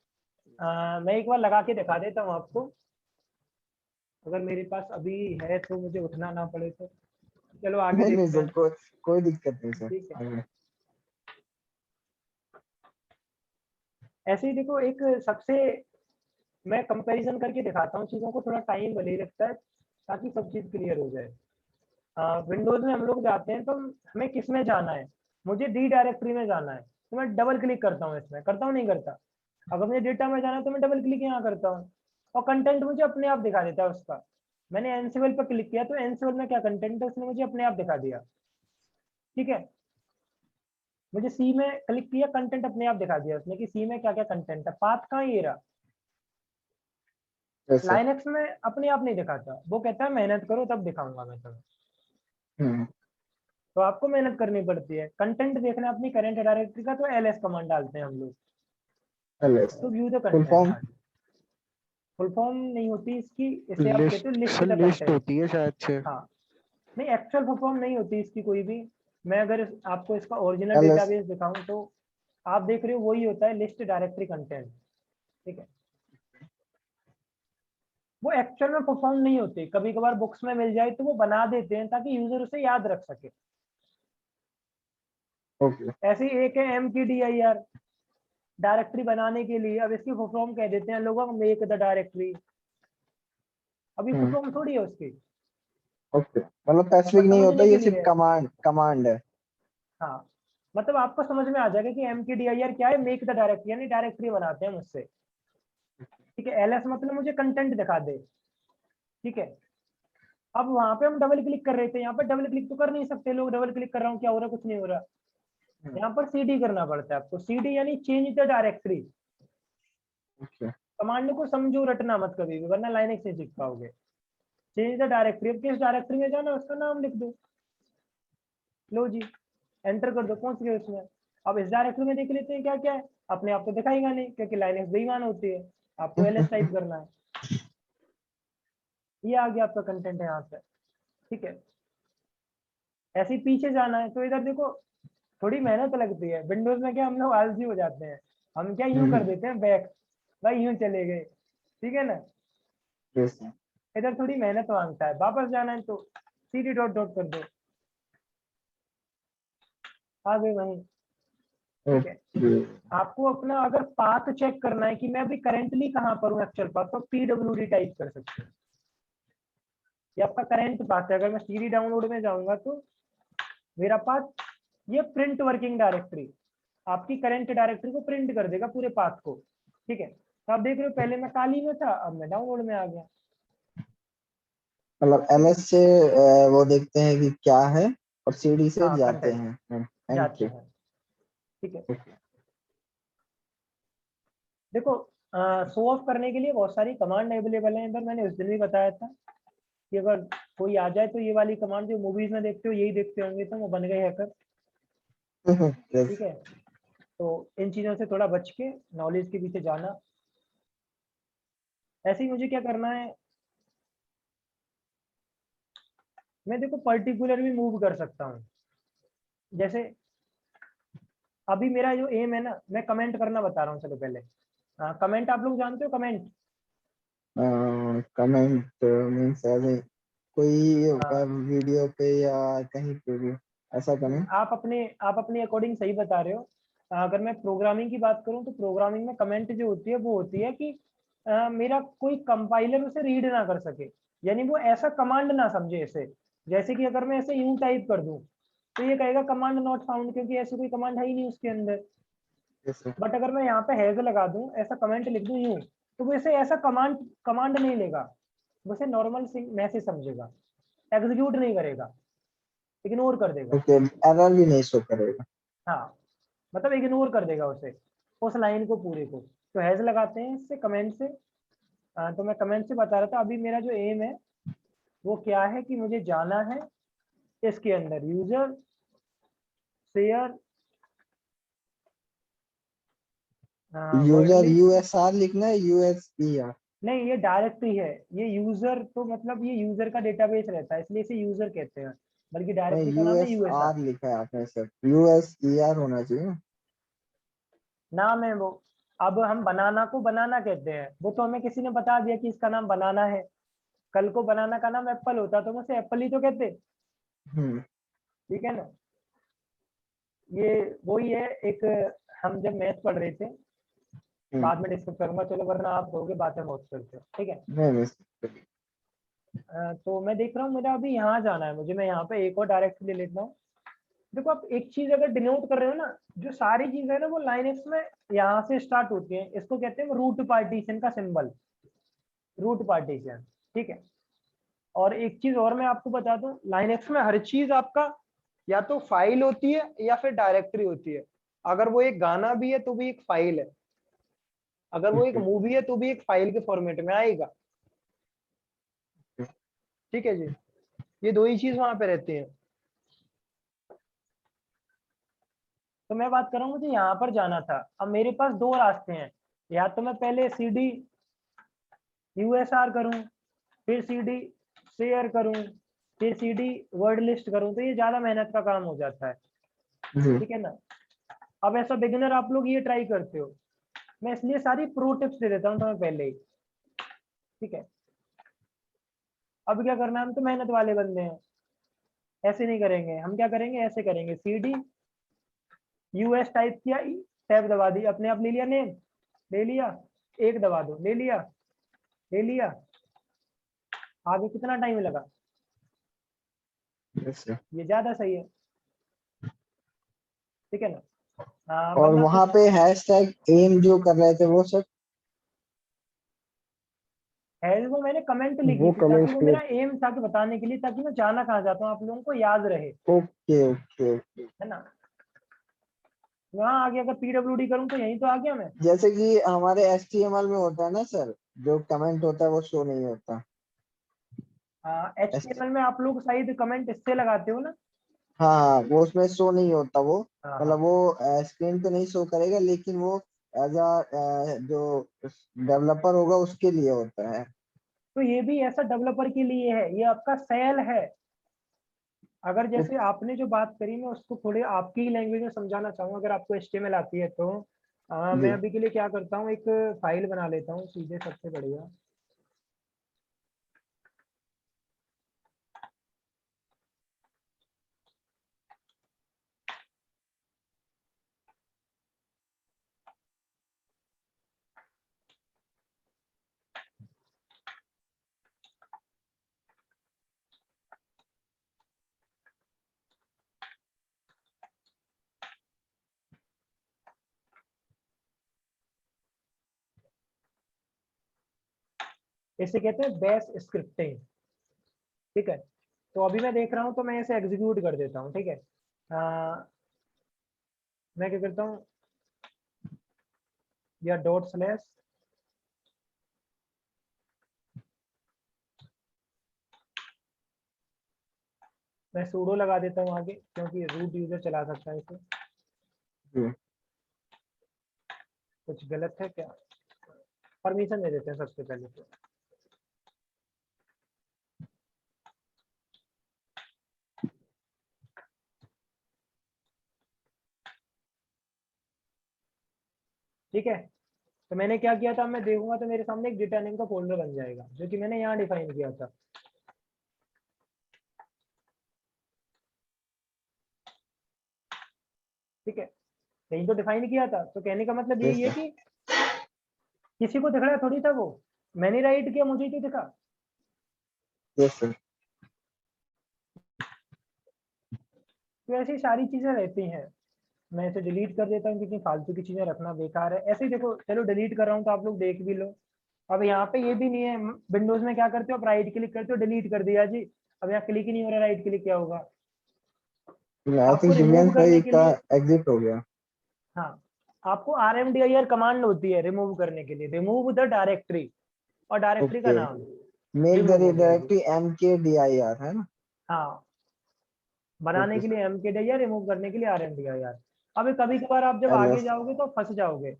मैं एक बार लगा के दिखा देता हूँ आपको, अगर मेरे पास अभी है तो मुझे उठना ना पड़े तो। चलो आगे नहीं नहीं देखते सर, हैं, कोई कोई दिक्कत नहीं सर। ठीक है। आगे। ऐसे ही देखो, एक सबसे, मैं कंपैरिजन करके दिखाता हूँ चीज़ों को, थोड़ा टाइम भले ही लगता है, ताकि सब चीज़ क्लियर हो जाए। विंडोज में हम लोग जाते हैं तो हमें किस में जाना है, मुझे डी डायरेक्टरी में जाना है, तो मैं डबल क्लिक करता हूँ इसमें, करता हूँ नहीं करता। अगर मुझे डेटा में जाना है तो मैं डबल क्लिक यहाँ करता हूँ, और कंटेंट मुझे अपने आप दिखा देता है उसका। मैंने एनसेबल पर क्लिक किया तो एनसेबल में क्या कंटेंट है उसने मुझे अपने आप दिखा दिया, ठीक है। मुझे सी में क्लिक किया, कंटेंट अपने आप दिखा दिया उसने कि सी में क्या क्या कंटेंट है, पाथ कहाँ ये रहा। Yes sir. लाइनक्स में अपने आप नहीं दिखाता, वो कहता है मेहनत करो तब दिखाऊंगा मैं तुम्हें। हम्म। तो आपको मेहनत करनी पड़ती है, कंटेंट देखना अपनी करंट डायरेक्टरी का, तो LS कमांड डालते हैं हम लोग, एलएस तो view the full content. Form. हाँ, फुल फॉर्म नहीं होती इसकी, इसे आप कहते लिस्ट हो list sir, the list content. होती है शायद से। हाँ, नहीं, एक्चुअल फुल फॉर्म नहीं होती इसकी कोई भी। मैं अगर आपको इसका ओरिजिनल एलएस। डेटाबेस दिखाऊं तो आप देख रहे हो वही होता है, लिस्ट डायरेक्टरी कंटेंट, ठीक है। वो एक्चुअल में परफॉर्म नहीं होते, कभी कभार बुक्स में मिल जाए तो वो बना देते हैं ताकि यूजर उसे याद रख सके। ओके। ऐसे ही एक है MKDIR, डायरेक्टरी बनाने के लिए, अब इसकी फुल फॉर्म कह देते हैं लोग मेक द डायरेक्टरी, अभी फुल हम्म। फॉर्म थोड़ी है उसकी, ओके, मतलब स्पेसिफिक बस नहीं होता, समझने के ये सिर्फ लिए है। कमांड कमांड है। हाँ, मतलब आपको समझ में आ जाएगा कि MKDIR क्या है, मेक द डायरेक्टरी, यानी डायरेक्टरी बनाते हैं मुझसे, ठीक है। LS मतलब मुझे कंटेंट दिखा दे, ठीक है। अब वहां पे हम डबल क्लिक कर रहे थे, यहाँ पर डबल क्लिक तो कर नहीं सकते लोग, डबल क्लिक कर रहा हूँ क्या हो रहा है, कुछ नहीं हो रहा। यहाँ पर CD करना पड़ता है आपको, CD यानी change the directory. Okay. Command को समझो, रटना मत कभी भी, वरना लाइनक्स नहीं सीख पाओगे। चेंज द डायरेक्टरी, अब किस डायरेक्टरी में जाना है उसका नाम लिख दो, लो जी, एंटर कर दो, पहुंच गए उसमें। अब इस डायरेक्टरी में देख लेते हैं क्या क्या है, अपने आप तो दिखाएगा नहीं, क्योंकि लाइनक्स बेईमान होती है, आपको LS टाइप करना है। ये आ गया आपका कंटेंट है यहाँ पे, ठीक है। ऐसे ही पीछे जाना है तो इधर देखो, थोड़ी मेहनत लगती है। विंडोज में क्या हम लोग आलसी हो जाते हैं, हम क्या यूं कर देते हैं बैक, भाई यूं चले गए, ठीक है ना। यस। इधर थोड़ी मेहनत मांगता है, वापस जाना है तो CD डॉट डॉट कर दो, आ गए वहीं, ठीक है। ओके। आपको अपना अगर पाथ चेक करना है कि मैं अभी करेंटली कहाँ पर हूँ एक्चुअल पाथ, तो PWD टाइप कर सकते हैं, ये आपका करंट पाथ है। अगर मैं CD डाउनलोड में जाऊंगा तो मेरा पाथ, ये प्रिंट वर्किंग डायरेक्टरी, आपकी करंट डायरेक्टरी को प्रिंट कर देगा पूरे पाथ को, ठीक है। तो आप देख रहे हो पहले मैं काली में था, अब मैं डाउनलोड में आ गया, मतलब ठीक है। एलएस से वो देखते हैं कि क्या है, और सीडी से हाँ, जाते कंटेंट हैं जाते एंट्री। हैं, ठीक है। देखो, शो ऑफ करने के लिए बहुत सारी कमांड अवेलेबल है इधर, मैंने उस दिन भी बताया था कि अगर कोई आ जाए तो ये वाली कमांड जो मूवीज में देखते हो यही देखते होंगे, तो वो बन गए हैकर, यस। ठीक है। तो इन चीजों से थोड़ा बच के नॉलेज के पीछे जाना। ऐसे ही मुझे क्या करना है, मैं देखो पर्टिकुलर भी मूव कर सकता हूँ, जैसे अभी मेरा जो एम है ना, मैं कमेंट करना बता रहा हूँ। चलो पहले कमेंट आप लोग जानते हो कमेंट? कमेंट मीन्स कोई हाँ, वीडियो पे या कहीं पे भी ऐसा कमेंट। आप अपने अकॉर्डिंग सही बता रहे हो। अगर मैं प्रोग्रामिंग की बात करूं तो प्रोग्रामिंग में कमेंट जो होती है वो होती है कि मेरा कोई कंपाइलर उसे रीड ना कर सके, यानी वो ऐसा कमांड ना समझे इसे। जैसे कि अगर मैं ऐसे यूं टाइप कर दूं तो ये कहेगा कमांड नॉट फाउंड, क्योंकि ऐसी कोई कमांड है ही नहीं उसके अंदर। जैसे बट अगर मैं यहाँ पे हैज लगा दूं, ऐसा कमेंट लिख दूं यूं, तो वो इसे ऐसा कमांड कमांड नहीं लेगा, वो इसे नॉर्मल मैसेज समझेगा, एग्जीक्यूट नहीं करेगा, इग्नोर कर देगा। ओके, एरर भी नहीं शो करेगा। हाँ, मतलब इग्नोर कर देगा उसे, उस लाइन को पूरे को। तो हैज लगाते हैं इससे कमेंट से। तो मैं कमेंट से बता रहा था अभी मेरा जो एम है वो क्या है कि मुझे जाना है इसके अंदर user share word user list. USR लिखना है, यूएसईआर। नहीं, ये डायरेक्टरी है। ये यूजर तो मतलब ये यूजर का डेटाबेस रहता है, इसलिए इसे यूजर कहते हैं, बल्कि डायरेक्टरी का नाम है यूएसआर। यूएसआर लिखा है आपने सर, यूएसईआर होना चाहिए ना। नाम है वो। अब हम बनाना को बनाना कहते हैं, वो तो हमें किसी ने बता दिया कि इसका नाम बनाना है। कल को बनाना का नाम एप्पल होता तो हम उसे एप्पल ही तो कहते। हम्म। ठीक है ना? ये वही है एक। हम जब मैथ पढ़ रहे थे, हम्म। बाद में डिस्कस करूंगा, चलो वरना आप कहोगे बातें बहुत करते हो। ठीक है? नहीं नहीं। तो मैं देख रहा हूँ मेरा अभी यहाँ जाना है मुझे, मैं यहाँ पे एक और डायरेक्ट ले लेता हूँ। देखो आप एक चीज अगर डिनोट कर रहे हो ना, जो सारी चीज है ना वो लाइनेक्स में यहाँ से स्टार्ट होती है, इसको कहते हैं रूट पार्टीशन का सिंबल, रूट पार्टीशन। ठीक है? और एक चीज और मैं आपको बता दूं, लाइनेक्स में हर चीज आपका या तो फाइल होती है या फिर डायरेक्टरी होती है। अगर वो एक गाना भी है तो भी एक फाइल है, अगर वो एक मूवी है तो भी एक फाइल के फॉर्मेट में आएगा। ठीक है जी? ये दो ही चीज वहां पे रहती हैं। तो मैं बात कर रहा हूँ मुझे यहाँ पर जाना था, अब मेरे पास दो रास्ते हैं। या तो मैं पहले CD यूएसआर करूँ, फिर CD शेयर करूँ, फिर CD वर्ड लिस्ट करूँ, तो ये ज्यादा मेहनत का काम हो जाता है। जी। ठीक है ना? अब ऐसा बिगिनर आप लोग ये ट्राई करते हो, मैं इसलिए सारी प्रो टिप्स दे देता हूँ तुम्हें पहले ही। ठीक है? अब क्या करना है, हम तो मेहनत वाले बंदे हैं, ऐसे नहीं करेंगे। हम क्या करेंगे, ऐसे करेंगे, CD US टाइप किया, टैब दबा दी, अपने आप ले लिया नेम, ले लिया, एक दबा दो, ले लिया, ले लिया। आगे कितना टाइम लगा? जैसे ये ज्यादा सही है। ठीक है ना? और वरना वहां कुछ पे हैशटैग एम जो कर रहे थे वो सब। है, वो मैंने कमेंट लिखी वो थी ताकि कमेंट्स वो क्लियर। मेरा एम था कि बताने के लिए, ताकि मैं जाना कहाँ चाहता हूँ आप लोगों को याद रहे। Okay okay okay. है ना? वहाँ आगे अगर PWD करूँ तो यहीं तो आ गया मैं। जैसे कि हमारे एचटीएमएल में होता है ना सर, जो कमेंट होता है वो शो नहीं होता। HTML में आप लोग शायद कमेंट इससे लगाते हो ना? हाँ, वो उसमें शो नहीं होता वो। हाँ हाँ। मतलब वो स्क्रीन पे नहीं शो करेगा, लेकिन वो एज अ जो डेवलपर होगा उसके लिए होता है। तो ये भी ऐसा डेवलपर के लिए है, ये आपका सेल है। अगर जैसे आपने जो बात करी, मैं उसको थोड़े आपकी ही लैंग्वेज में समझाना चाहूंगा, अगर आपको HTML आती है तो। मैं जी। अभी के लिए क्या करता हूँ, एक फाइल बना लेता हूँ सीधे, सबसे बढ़िया। इसे कहते हैं बेस स्क्रिप्टिंग। ठीक है? तो अभी मैं देख रहा हूँ तो मैं इसे एग्जीक्यूट कर देता हूँ। ठीक है? मैं क्या करता हूँ, या डॉट स्लैश, मैं सूडो लगा देता हूँ आगे, क्योंकि रूट यूजर चला सकता है इसे। जी। कुछ गलत है क्या? परमिशन दे देते हैं सबसे पहले तो। ठीक है। तो मैंने क्या किया था, मैं देखूंगा तो मेरे सामने एक डेटा नेम का फोल्डर बन जाएगा जो कि मैंने यहाँ डिफाइन किया था। ठीक है, कहीं तो डिफाइन किया था। तो कहने का मतलब यस यही है सर। कि किसी को दिख रहा थोड़ी था, वो मैंने राइट किया, मुझे तो दिखा। Yes sir. तो ऐसी सारी चीजें रहती हैं। मैं इसे डिलीट कर देता हूँ क्योंकि फालतू की चीजें रखना बेकार है। ऐसे ही देखो, चलो डिलीट कर रहा हूँ तो आप लोग देख भी लो। अब यहाँ पे ये भी नहीं है, विंडोज में क्या करते हो आप, राइट क्लिक करते हो, डिलीट कर दिया जी। अब यहाँ क्लिक ही नहीं हो रहा, राइट क्लिक क्या होगा। आई आपको थिंक रिमूव दिव्यांश करने भाई के का लिए, एग्जिट हो गया। हाँ, आपको RMDIR कमांड होती है रिमूव करने के लिए, रिमूव द डायरेक्टरी, और डायरेक्टरी का ओके, नाम मेक द रिमूव हो गया जी। डायरेक्टरी MKDIR है ना। हाँ, बनाने ओके के सर। लिए MKDIR, रिमूव करने के लिए RMDIR। अब कभी कभार आप जब आगे LS जाओगे तो फंस जाओगे।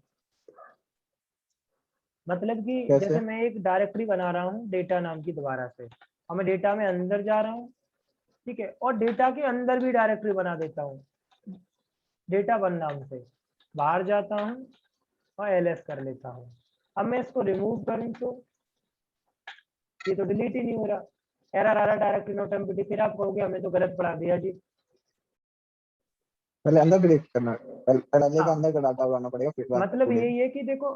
मतलब कि कैसे। जैसे मैं एक डायरेक्टरी बना रहा हूँ डेटा नाम की दोबारा से, और मैं डेटा में अंदर जा रहा हूँ, ठीक है, और डेटा के अंदर भी डायरेक्टरी बना देता हूँ डेटा वन नाम से, बाहर जाता हूँ और LS कर लेता हूँ। अब मैं इसको रिमूव करूँ तो ये तो डिलीट ही नहीं हो रहा, एरर आ रहा, डायरेक्टरी नॉट एम्प्टी। फिर आप कहोगे हमें तो गलत पढ़ा दिया जी। पहले अंदर डिलीट करना, पहले का हाँ, अंदर का डाटा बनाना पड़ेगा फिर बात मतलब बोलेगा। यही है कि देखो,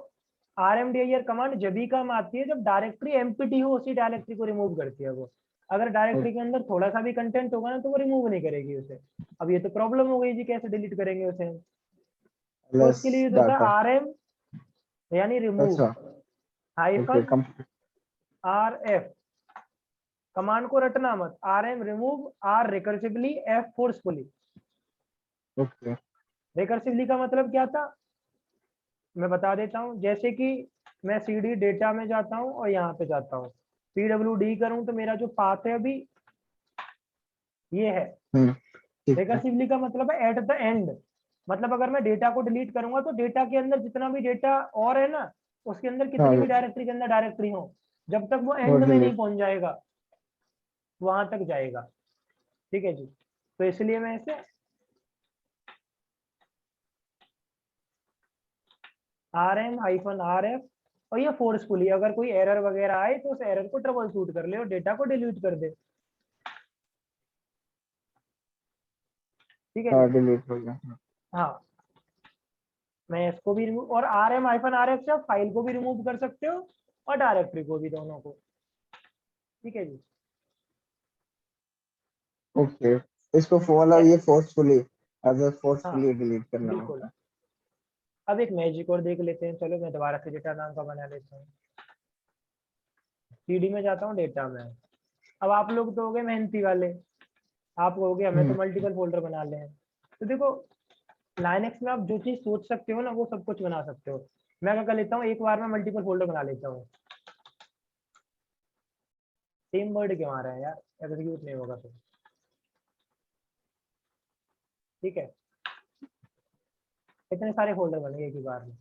RMDIR कमांड जब भी काम आती है जब डायरेक्टरी एम्प्टी हो, उसी डायरेक्टरी को रिमूव करती है वो। अगर डायरेक्टरी के अंदर थोड़ा सा भी कंटेंट होगा ना तो वो रिमूव नहीं करेगी उसे। अब ये तो प्रॉब्लम हो गई जी, कैसे डिलीट करेंगे उसे हम। तो LS उसके लिए यूज होता डाटा। है RM, यानी रिमूव अच्छा ओके हाइफन RF। कमांड को रटना मत, RM remove, R recursively, F forcefully. Okay recursively का मतलब क्या था, मैं बता देता हूँ। जैसे कि मैं CD डेटा में जाता हूँ और यहाँ पे जाता हूँ, PWD करूँ तो मेरा जो पाथ है अभी ये है। ठीक है। रिकर्सिवली का मतलब है एट द एंड। मतलब अगर मैं डेटा को डिलीट करूंगा तो डेटा के अंदर जितना भी डेटा और है ना, उसके अंदर हाँ कितनी भी डायरेक्टरी के अंदर डायरेक्टरी हो, जब तक वो वो एंड में नहीं डिलीट। पहुंच जाएगा वहां तक जाएगा। ठीक है जी। तो इसलिए मैं इसे RM-RF, और ये फोर्सफुली, अगर कोई एरर वगैरह आए तो उस एरर को ट्रबल शूट कर ले और डेटा को डिलीट कर दे। ठीक है हाँ जी। डिलीट हो गया। हाँ, मैं इसको भी रिमूव, और RM-RF से आप फाइल को भी रिमूव कर सकते हो और डायरेक्टरी को भी, दोनों को। ठीक है जी। ओके, इसको फॉलो, ये फोर्सफुली, अगर हाँ फोर्सफुली डिलीट करना बिल्कुल। होता है। अब एक मैजिक और देख लेते हैं, चलो मैं दोबारा से डेटा नाम का बना लेता हूँ। CD में जाता हूँ, डेटा में। अब आप लोग तो हो गए मेहनती वाले, आप कहोगे हमें तो मल्टीपल फोल्डर बना लें। तो देखो, लाइनक्स में आप जो चीज सोच सकते हो ना वो सब कुछ बना सकते हो। मैं क्या कर लेता हूँ, एक बार में मल्टीपल फोल्डर बना लेता हूँ। सेम वर्ड क्यों आ रहा है यार, एग्जीक्यूट नहीं होगा तो। ठीक है, इतने सारे फोल्डर बन गए एक ही बार में।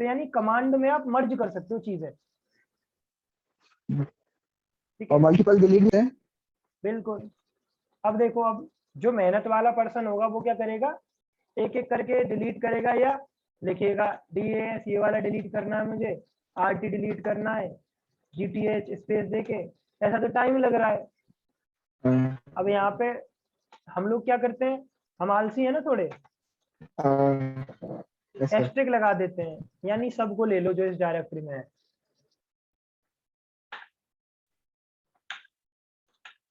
तो यानी कमांड में आप मर्ज कर सकते हो चीजें। ठीक और है, मल्टीपल डिलीट है। बिल्कुल। अब देखो, अब जो मेहनत वाला पर्सन होगा वो क्या करेगा, एक एक करके डिलीट करेगा या लिखेगा DAS ये वाला डिलीट करना है मुझे, RT डिलीट करना है, GTH स्पेस देके, ऐसा तो टाइम लग रहा है। अब यहाँ पे हम लोग क्या करते हैं, हम आलसी है ना थोड़े, यस एस्ट्रिक लगा देते हैं, यानी सबको ले लो जो इस डायरेक्टरी में है।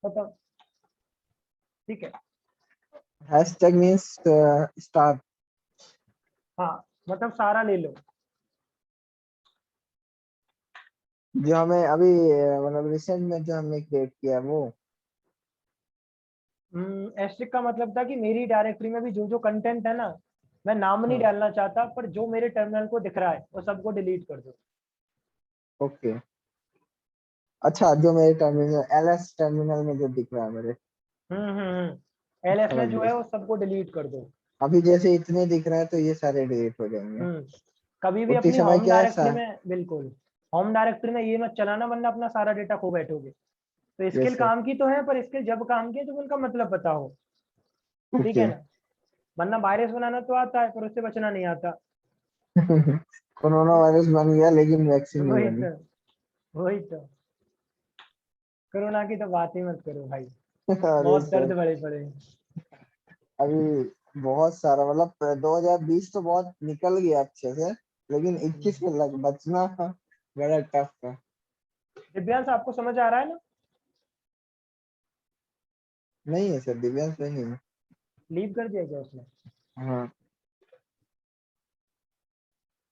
बताओ। ठीक है। Hashtag means star. हाँ, मतलब सारा ले लो। जो हमें अभी मतलब रिसेंट में जो हमने क्रिएट किया है वो। एस्ट्रिक का मतलब था कि मेरी डायरेक्टरी में भी जो जो कंटेंट है ना, मैं नाम नहीं हाँ डालना चाहता, पर जो मेरे टर्मिनल को दिख रहा है वो सबको डिलीट कर दो। ओके। अच्छा, जो मेरे टर्मिनल LS टर्मिनल में जो दिख रहा है मेरे। LS में समझ जो गया। है वो सबको डिलीट कर दो। अभी जैसे इतने दिख रहा है तो ये सारे डिलीट हो जाएंगे। हम्म कभी भी उतनी अपनी समय होम क्या है डायरेक्टरी में, बिल्कुल, होम डायरेक्टरी में ये मत चलाना वरना अपना सारा डेटा खो बैठोगे। तो स्किल यस सर। काम की तो है, पर स्किल जब काम की है तो उनका मतलब पता हो। ठीक है ओके। ना, वरना वायरस बनाना तो आता है पर उससे बचना नहीं आता। कोरोना वायरस बन गया लेकिन वैक्सीन नहीं वही बनी। तो वही तो कोरोना की तो बात ही मत करो भाई, अरे बहुत सर दर्द बड़े पड़े हैं। अभी बहुत सारा मतलब 2020 तो बहुत निकल गया अच्छे से, लेकिन 21 में लग बचना बड़ा टफ था। दिव्यांश आपको समझ आ रहा है ना? नहीं है सर, दिव्यांश नहीं है। लीव कर दिया क्या उसने? हाँ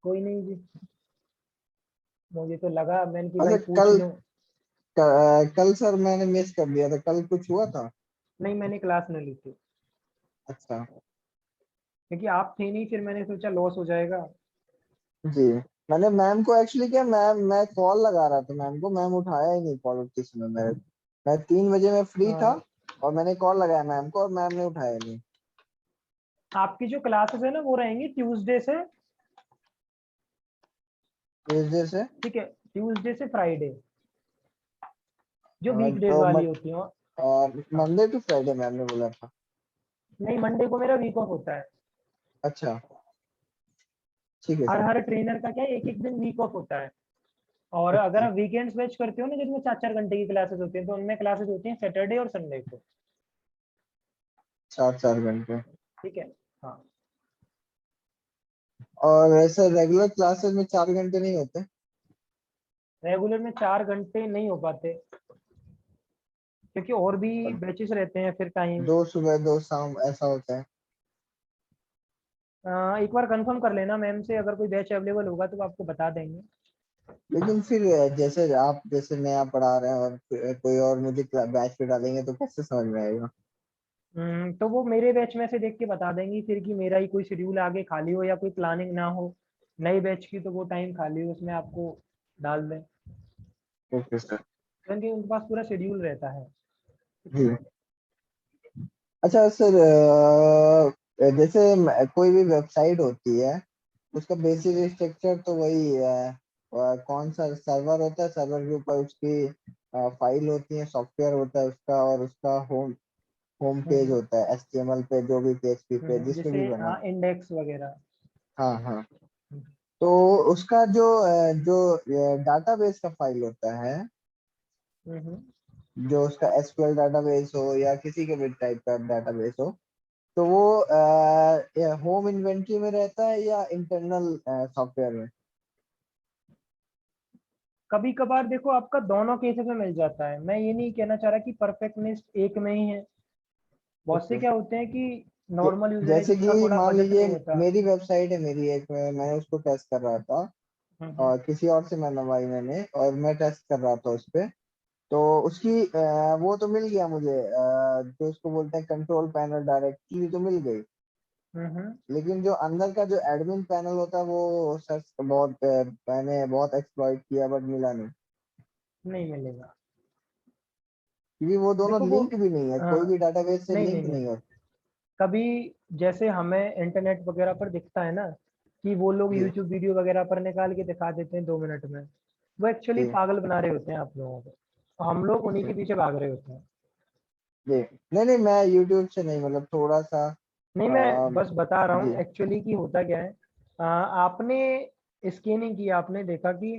कोई नहीं जी, मुझे तो लगा मैंने कि भाई अच्छा पूछ कल लूं। कल सर मैंने मिस कर दिया था, कल कुछ हुआ था? नहीं, मैंने क्लास नहीं ली थी अच्छा क्योंकि आप थे नहीं, फिर मैंने सोचा लॉस हो जाएगा। जी। मैंने मैम को एक्चुअली क्या, मैं कॉल लगा रहा था मैम को, मैम उठाया ही नहीं कॉल उतने समय मेरे। मैं 3 बजे में फ्री था हाँ, और मैंने कॉल लगाया मैम को और मैम ने उठाया नहीं। आपकी जो क्लासेस है ना वो रहेंगी ट्यूसडे से, ट्यूजडे से ठीक है, ट्यूसडे से फ्राइडे, जो वीकडेज तो वाली होती हैं। हाँ, मंडे टू फ्राइडे मैम ने बोला था। नहीं मंडे को मेरा वीक ऑफ होता है। अच्छा ठीक है हर सर। हर ट्रेनर का क्या है, एक एक दिन वीक ऑफ होता है। और अगर ओके आप वीकेंड्स बैच करते हो ना जिसमें 4 4 घंटे की क्लासेस होती हैं, तो उनमें क्लासेस होती हैं सैटरडे और संडे को। 4 4 घंटे। ठीक है। हाँ, और ऐसे रेगुलर क्लासेस में 4 घंटे नहीं होते? रेगुलर में 4 घंटे नहीं हो पाते क्योंकि और भी बैचेस रहते हैं फिर टाइम। 2 सुबह 2 शाम ऐसा होता है? एक बार कंफर्म कर लेना मैम से, अगर कोई बैच अवेलेबल होगा तो वो आपको बता देंगे। लेकिन फिर जैसे आप जैसे नया पढ़ा रहे हैं और फिर कोई और मुझे बैच पे डालेंगे तो कैसे समझ में आएगा? तो वो मेरे बैच में से देख के बता देंगी फिर कि मेरा ही कोई शेड्यूल आगे खाली हो या कोई प्लानिंग ना हो नए बैच की, तो वो टाइम खाली हो उसमें आपको डाल दें, ओके सर। क्योंकि उनके पास पूरा शेड्यूल रहता है। जी अच्छा सर जैसे कोई भी वेबसाइट होती है उसका बेसिक स्ट्रक्चर तो वही है। कौन सा सर्वर होता है, सर्वर के ऊपर उसकी फाइल होती है, सॉफ्टवेयर होता है उसका, और उसका होम होम पेज हम्म, होता है एचटीएमएल पे, जो भी पीएचपी पे जिसमें भी जैसे बना। हाँ इंडेक्स वगैरह। हाँ हाँ। हम्म, तो उसका जो डाटाबेस का फाइल होता है, हम्म। जो उसका एसक्यूएल डाटाबेस हो या किसी के भी टाइप का डाटाबेस हो, तो वो होम इन्वेंटरी में रहता है या इंटरनल सॉफ्टवेयर में? कभी कभार देखो आपका दोनों केसेस में मिल जाता है, मैं ये नहीं कहना चाह रहा कि परफेक्टनेस एक में ही है। बहुत से ओके। क्या होते हैं कि नॉर्मल यूजर है जैसे जिनका कि थोड़ा मान बजट लीजिए नहीं होता। मेरी वेबसाइट है, मेरी एक मैं उसको टेस्ट कर रहा था, हम्म, और किसी और से मनवाई मैंने और मैं टेस्ट कर रहा था उस पे। तो उसकी वो तो मिल गया मुझे, जो उसको बोलते हैं कंट्रोल पैनल डायरेक्टली तो मिल गई। हम्म। लेकिन जो अंदर का जो एडमिन पैनल होता है वो सर बहुत मैंने बहुत एक्सप्लॉइट किया बट मिला नहीं, नहीं मिलेगा। क्योंकि वो दोनों देखो वो लिंक भी नहीं है, अ, कोई भी डाटाबेस से नहीं नहीं लिंक नहीं, नहीं होता। कभी जैसे हमें इंटरनेट वगैरह पर दिखता है ना कि वो लोग जी यूट्यूब वीडियो वगैरह पर निकाल के दिखा देते हैं 2 मिनट में, वो एक्चुअली जी पागल बना रहे होते हैं आप लोगों को, हम लोग उन्हीं ओके के पीछे भाग रहे होते हैं। जी। नहीं नहीं, मैं यूट्यूब से नहीं, मतलब थोड़ा सा नहीं, मैं अ, बस बता रहा हूँ जी एक्चुअली कि होता क्या है। आपने स्कैनिंग किया, आपने देखा कि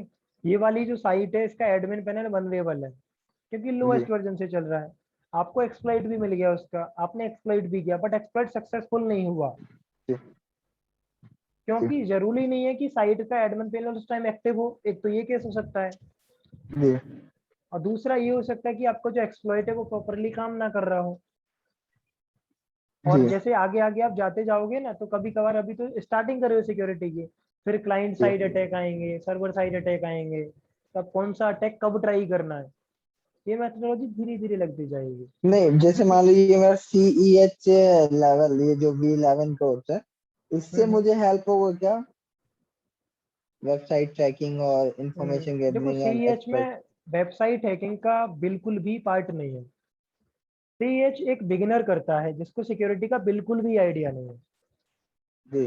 ये वाली जो साइट है इसका एडमिन पैनल वनवेबल है क्योंकि जी लोएस्ट वर्जन से चल रहा है। आपको एक्सप्लॉइट भी मिल गया उसका, आपने एक्सप्लॉइट भी किया बट एक्सप्लॉइट सक्सेसफुल नहीं हुआ, जी जी क्योंकि जरूरी नहीं है कि साइट का एडमिन पैनल उस टाइम एक्टिव हो, एक तो ये केस हो सकता है, जी और दूसरा ये हो सकता है कि आपको जो एक्सप्लॉइट है वो प्रॉपरली काम ना कर रहा हो। और जी जैसे आगे आगे आप जाते जाओगे ना तो कभी कभार, अभी तो स्टार्टिंग कर रहे हो सिक्योरिटी की, फिर क्लाइंट जी साइड अटैक आएंगे, सर्वर साइड अटैक आएंगे, तब कौन सा अटैक कब ट्राई करना है, ये मेथोडोलॉजी धीरे धीरे लगती जाएगी। नहीं, जैसे मान लीजिए मेरा CEH लेवल, ये जो V11 कोर्स है, इससे मुझे हेल्प होगा क्या? वेबसाइट ट्रैकिंग और इंफॉर्मेशन देखो गैदरिंग एंड सीईएच एक्सपर्ट। में वेबसाइट हैकिंग का बिल्कुल भी पार्ट नहीं है। सीईएच एक बिगिनर करता है जिसको सिक्योरिटी का बिल्कुल भी आइडिया नहीं है। जी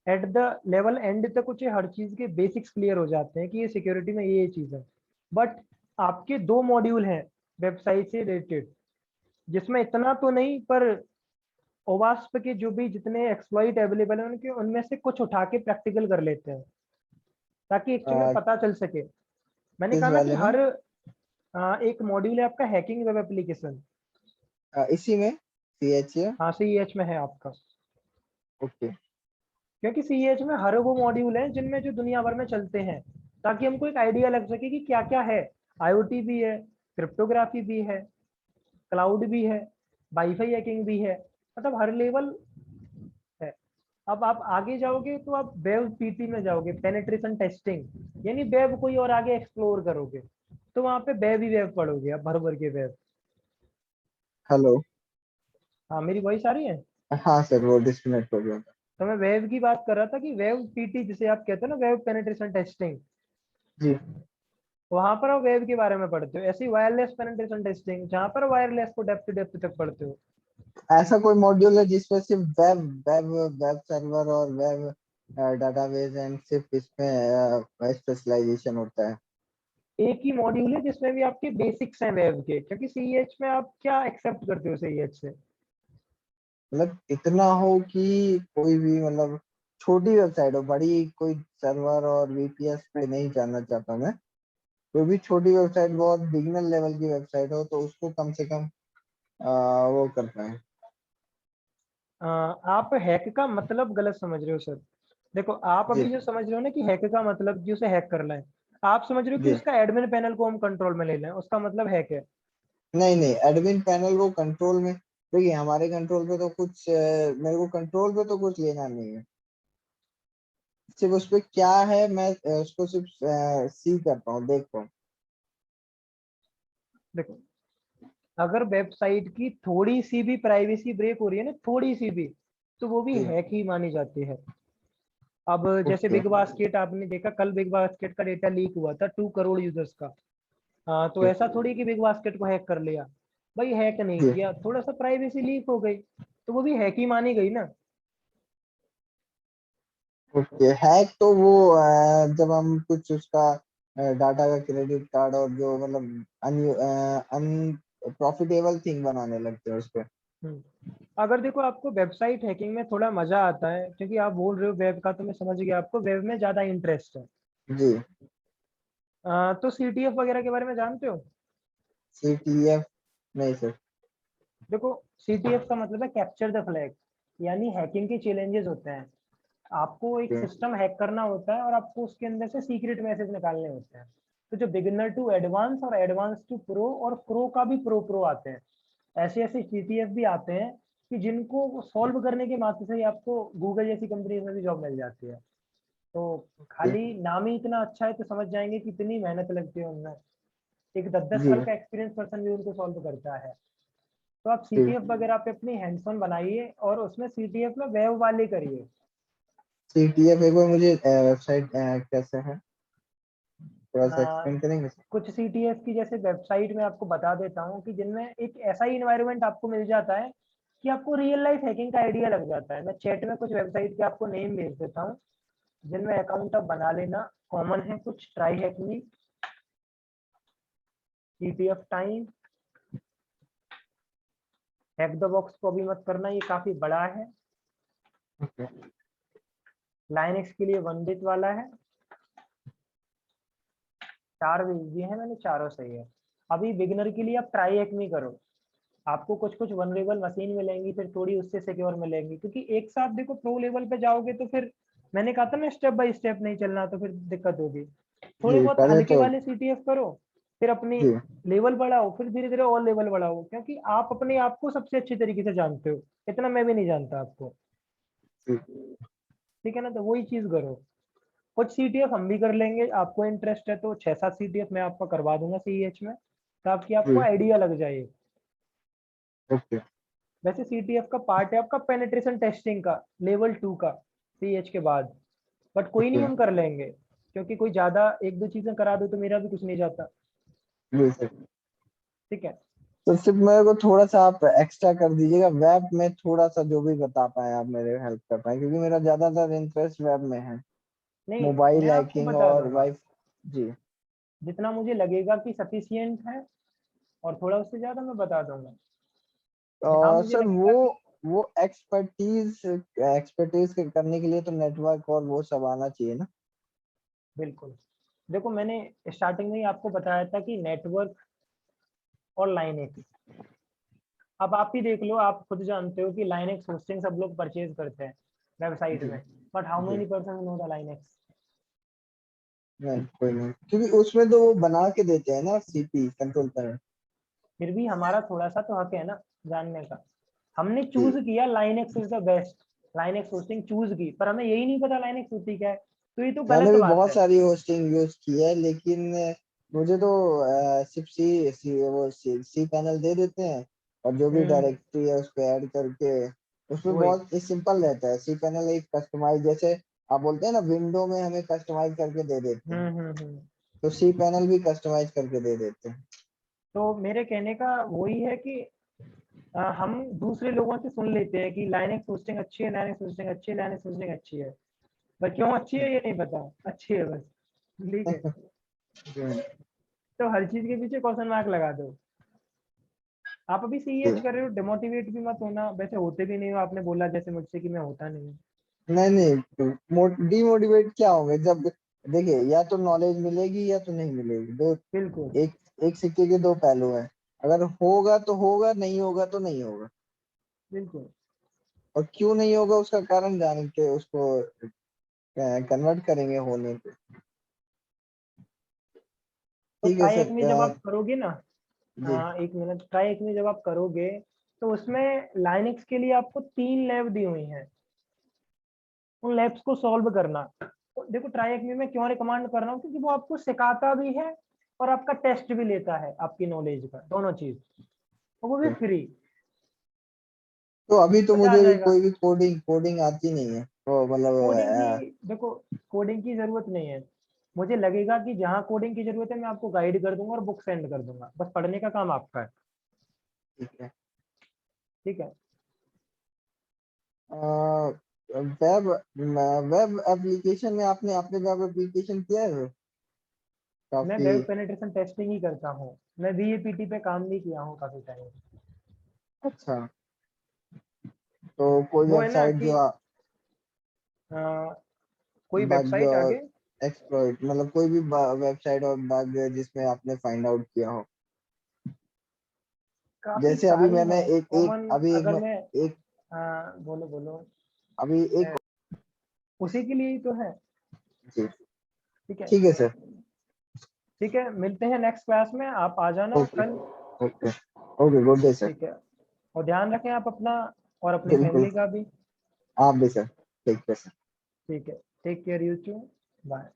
एट द लेवल एंड तक कुछ हर चीज के बेसिक्स क्लियर हो जाते हैं कि ये सिक्योरिटी में ये चीज है। बट आपके 2 मॉड्यूल हैं वेबसाइट से रिलेटेड, जिसमें इतना तो नहीं पर ओवास्प के जो भी जितने एक्सप्लॉइट अवेलेबल है उनके उनमें से कुछ उठा के प्रैक्टिकल कर लेते हैं ताकि एक्चुअली में आ, पता चल सके। मैंने किस कहा ना कि वाले में? हर एक मॉड्यूल है आपका हैकिंग वेब एप्लीकेशन। इसी में CH है? हाँ CEH में है आपका, ओके। क्योंकि CEH में हर वो मॉड्यूल है जिनमें जो दुनिया भर में चलते हैं, ताकि हमको एक आइडिया लग सके कि क्या क्या है। IoT भी है, क्रिप्टोग्राफी भी है, क्लाउड भी है, वाईफाई हैकिंग भी है, मतलब हर लेवल है। अब आप आगे जाओगे तो आप वेब पीटी में जाओगे, पेनिट्रेशन टेस्टिंग, यानी वेब कोई और आगे एक्सप्लोर करोगे, तो वहाँ पे वेब ही वेब पढ़ोगे आप, भर भर के वेब। हेलो। हाँ मेरी वॉइस आ रही है? हाँ सर, वो डिस्कनेक्ट हो गया था। तो मैं वेब की बात कर रहा था कि वेब पीटी जिसे आप कहते हो ना, वेब पेनिट्रेशन टेस्टिंग, जी। वहां पर आप वेब के बारे में पढ़ते हो। ऐसी वायरलेस पेनिट्रेशन टेस्टिंग जहाँ पर वायरलेस को डेप्थ डेप्थ तक पढ़ते हो। ऐसा कोई मॉड्यूल है जिसमें सिर्फ वेब वेब वेब सर्वर और वेब डाटाबेस एंड सिर्फ इसमें स्पेशलाइजेशन होता है? एक ही मॉड्यूल है जिसमें भी आपके बेसिक्स हैं वेब के, क्योंकि सीएच में आप क्या एक्सेप्ट करते हो सीएच से? मतलब इतना हो कि कोई भी मतलब छोटी वेबसाइट हो, बड़ी कोई सर्वर और VPS पे नहीं जानना चाहता मैं। कोई भी छोटी वेबसाइट, बहुत बिगिनर लेवल की वेबसाइट हो तो उसको कम से कम वो कर पाए। आप हैक का मतलब गलत समझ रहे हो सर। देखो आप जी अभी जो समझ रहे हो ना कि हैक का मतलब कि उसे हैक करना है, आप समझ रहे हो कि जी। उसका एडमिन पैनल को हम कंट्रोल में ले लें, उसका मतलब हैक है। नहीं नहीं, एडमिन पैनल को कंट्रोल में, देखिए हमारे कंट्रोल पे तो कुछ मेरे को कंट्रोल पे तो कुछ लेना नहीं है। सिर्फ उस पे क्या है, मैं उसको सिर्फ सी करता हूँ, देखता हूँ। देखो अगर वेबसाइट की थोड़ी सी भी प्राइवेसी ब्रेक हो रही है ना, थोड़ी सी भी, तो वो भी जी। हैक ही मानी जाती है। अब जैसे ओके बिग बास्केट आपने देखा, कल बिग बास्केट का डेटा लीक हुआ था 2 करोड़ यूजर्स का। हाँ तो ओके। ऐसा थोड़ी कि बिग बास्केट को हैक कर लिया, भाई हैक नहीं जी किया, थोड़ा सा प्राइवेसी लीक हो गई, तो वो भी हैक ही मानी गई ना। ओके। हैक तो वो जब हम कुछ उसका डाटा का क्रेडिट कार्ड और जो मतलब अन प्रॉफिटेबल थिंग बनाने लगते हैं उस पे। अगर देखो आपको वेबसाइट हैकिंग में थोड़ा मजा आता है, क्योंकि आप बोल रहे हो वेब का, तो मैं समझ गया आपको वेब में ज्यादा इंटरेस्ट है। जी। तो CTF वगैरह के बारे में जानते हो? CTF? नहीं सर। देखो CTF का मतलब है कैप्चर द फ्लैग, यानी हैकिंग के चैलेंजेस होते हैं। आपको एक ओके। सिस्टम हैक करना होता है और आपको उसके अंदर से सीक्रेट मैसेज निकालने होते हैं। तो जो बिगिनर टू एडवांस और एडवांस टू प्रो और प्रो का भी प्रो प्रो आते हैं, ऐसे ऐसे CTF भी आते हैं कि जिनको सॉल्व करने के मात्र से ही आपको गूगल जैसी कंपनी में भी जॉब मिल जाती है। तो ओके। खाली नाम ही इतना अच्छा है तो समझ जाएंगे कितनी मेहनत लगती है उनमें। एक 10-10 साल जी का एक्सपीरियंस पर्सन भी उनको सॉल्व करता है। तो आप जी। CTF वगैरह पे अपनी हैंड्स ऑन बनाइए और उसमें CTF में वेब वाले करिए। CTF एक बार मुझे वेबसाइट कैसे है, थोड़ा सा आ, एक्सप्लेन करेंगे सर? कुछ CTF की जैसे वेबसाइट में आपको बता देता हूँ कि जिनमें एक ऐसा ही इन्वायरमेंट आपको मिल जाता है कि आपको रियल लाइफ हैकिंग का आइडिया लग जाता है। मैं चैट में कुछ वेबसाइट के आपको नेम भेज देता हूँ जिनमें अकाउंट आप बना लेना। कॉमन है कुछ, try hack me, CTF time, hack the box को भी मत करना, ये काफी बड़ा है। ओके। लाइनक्स के लिए वनबिट वाला है, 4 भेज दिए हैं मैंने, चारों सही है। अभी बिगिनर के लिए आप ट्राई हैक मी करो, आपको कुछ कुछ वनरेबल मशीन मिलेंगी, फिर थोड़ी उससे सिक्योर मिलेंगी, क्योंकि एक साथ देखो प्रो लेवल पे जाओगे तो फिर मैंने कहा था ना स्टेप बाय स्टेप नहीं चलना, तो फिर दिक्कत होगी। थोड़े जी बहुत पहले हल्के तो। वाले CTF करो, फिर अपनी जी लेवल बढ़ाओ, फिर धीरे धीरे और लेवल बढ़ाओ, क्योंकि आप अपने आप को सबसे अच्छी तरीके से जानते हो, इतना मैं भी नहीं जानता आपको। जी ठीक है ना, तो वही चीज करो। कुछ CTF हम भी कर लेंगे, आपको इंटरेस्ट है तो 6-7 CTF मैं आपको करवा दूंगा CEH में, ताकि आपको जी। आइडिया लग जाए। ओके। वैसे CTF का पार्ट है आपका पेनिट्रेशन टेस्टिंग का, लेवल 2 का, CH के बाद। बट कोई नहीं, ओके। हम कर लेंगे, क्योंकि कोई ज्यादा एक दो चीजें करा दो तो मेरा भी कुछ नहीं जाता। जी सर। ठीक है। तो सिर्फ मेरे को थोड़ा सा आप एक्स्ट्रा कर दीजिएगा, वेब में थोड़ा सा जो भी बता पाए आप मेरे हेल्प कर पाए, क्योंकि मेरा ज्यादातर इंटरेस्ट वेब में है। नहीं मैं मोबाइल आपको हैकिंग बता और दूंगा, वाइफ। जी। जितना मुझे लगेगा कि सफिशियंट है, और थोड़ा उससे ज्यादा मैं बता दूंगा। जहाँ मुझे सर लगेगा वो कि वो एक्सपर्टीज करने के लिए तो नेटवर्क और वो सब आना चाहिए ना। बिल्कुल। देखो मैंने स्टार्टिंग में ही आपको बताया था कि नेटवर्क और लाइनेक्स, अब आप ही देख लो, आप खुद जानते हो कि लाइनेक्स होस्टिंग सब लोग परचेज करते हैं वेबसाइट जी, में, बट हाउ जी। Many person know the Linux? नहीं, कोई नहीं, क्योंकि उसमें तो वो बना के देते हैं ना सीपी कंट्रोल पैनल। फिर भी हमारा थोड़ा सा तो हक है ना जानने का। हमने जी, चूज किया Linux is the best, Linux hosting choose की, पर हमें यही नहीं पता लाइनेक्स होती क्या है, तो ये तो मैंने गलत भी बात बहुत है। सारी होस्टिंग यूज की है, लेकिन मुझे तो सिर्फ सी पैनल दे देते हैं, और जो भी हम्म, डायरेक्टरी है उस पे ऐड करके, उसमें वही। बहुत सिंपल रहता है। सी पैनल एक कस्टमाइज, जैसे आप बोलते हैं ना विंडो में हमें कस्टमाइज करके दे देते हैं, हम्म। तो सी पैनल भी कस्टमाइज करके दे देते हैं। तो मेरे कहने का वही है कि हम दूसरे लोगों से सुन लेते हैं कि लाइनेक्स होस्टिंग अच्छी है, लाइनेक्स होस्टिंग अच्छी है, लाइनेक्स होस्टिंग अच्छी है, पर क्यों अच्छी है ये नहीं पता, अच्छी है बस। ठीक है, हम्म, तो हर चीज के पीछे क्वेश्चन मार्क लगा दो। आप अभी सीएच कर रहे हो, डिमोटिवेट भी मत होना, वैसे होते भी नहीं हो, आपने बोला जैसे मुझसे कि मैं होता नहीं हूँ। नहीं नहीं, डिमोटिवेट क्या होंगे जब, देखिए या तो नॉलेज मिलेगी या तो नहीं मिलेगी, दो, बिल्कुल एक एक सिक्के के दो पहलू हैं। अगर होगा तो होगा, नहीं होगा तो नहीं होगा। बिल्कुल। और क्यों नहीं होगा उसका कारण जान के उसको कन्वर्ट करेंगे होने पे। तो ठीक है ट्राई एक सर। में जब आप करोगे ना, जी, एक मिनट, ट्राई एक में जब आप करोगे तो उसमें लाइनेक्स के लिए आपको 3 लैब दी हुई हैं, उन लैब्स को सॉल्व करना। तो देखो ट्राई एक में मैं क्यों रिकमेंड कर रहा हूँ, क्योंकि वो आपको सिखाता भी है और आपका टेस्ट भी लेता है आपकी नॉलेज का, दोनों चीज, और वो भी जी। फ्री। तो अभी तो मजा आ मुझे जाएगा। कोई भी कोडिंग कोडिंग आती नहीं है, तो मतलब कोडिंग की देखो, कोडिंग की जरूरत नहीं है, मुझे लगेगा कि जहाँ कोडिंग की जरूरत है मैं आपको गाइड कर दूंगा और बुक सेंड कर दूंगा, बस पढ़ने का काम आपका है। ठीक है। ठीक है। वेब वेब एप्लीकेशन में आपने आपने वेब एप्लीकेशन किया है मैं काफी। वेब पेनिट्रेशन टेस्टिंग ही करता हूँ, मैं वीएपीटी पे काम भी किया हूँ काफी टाइम। अच्छा, तो कोई वो है ना वेबसाइट कि जो अ, कोई बग वेबसाइट और आगे, एक्सप्लॉइट, मतलब कोई भी वेबसाइट और बग जिसमें आपने फाइंड आउट किया हो। काफी जैसे अभी सारी मैंने हैं एक एक कॉमन, अभी एक अगर मैं मैं एक बोलो बोलो। अभी एक अ, उसी के लिए ही तो है। जी, ठीक है। ठीक है सर। ठीक है, मिलते हैं नेक्स्ट क्लास में, आप आ जाना ओके, कल। Okay, okay, good day sir. ठीक है, और ध्यान रखें आप अपना और अपनी बिल्कुल, फैमिली का भी। आप भी सर, ठीक है सर। ठीक है, take care you too, bye.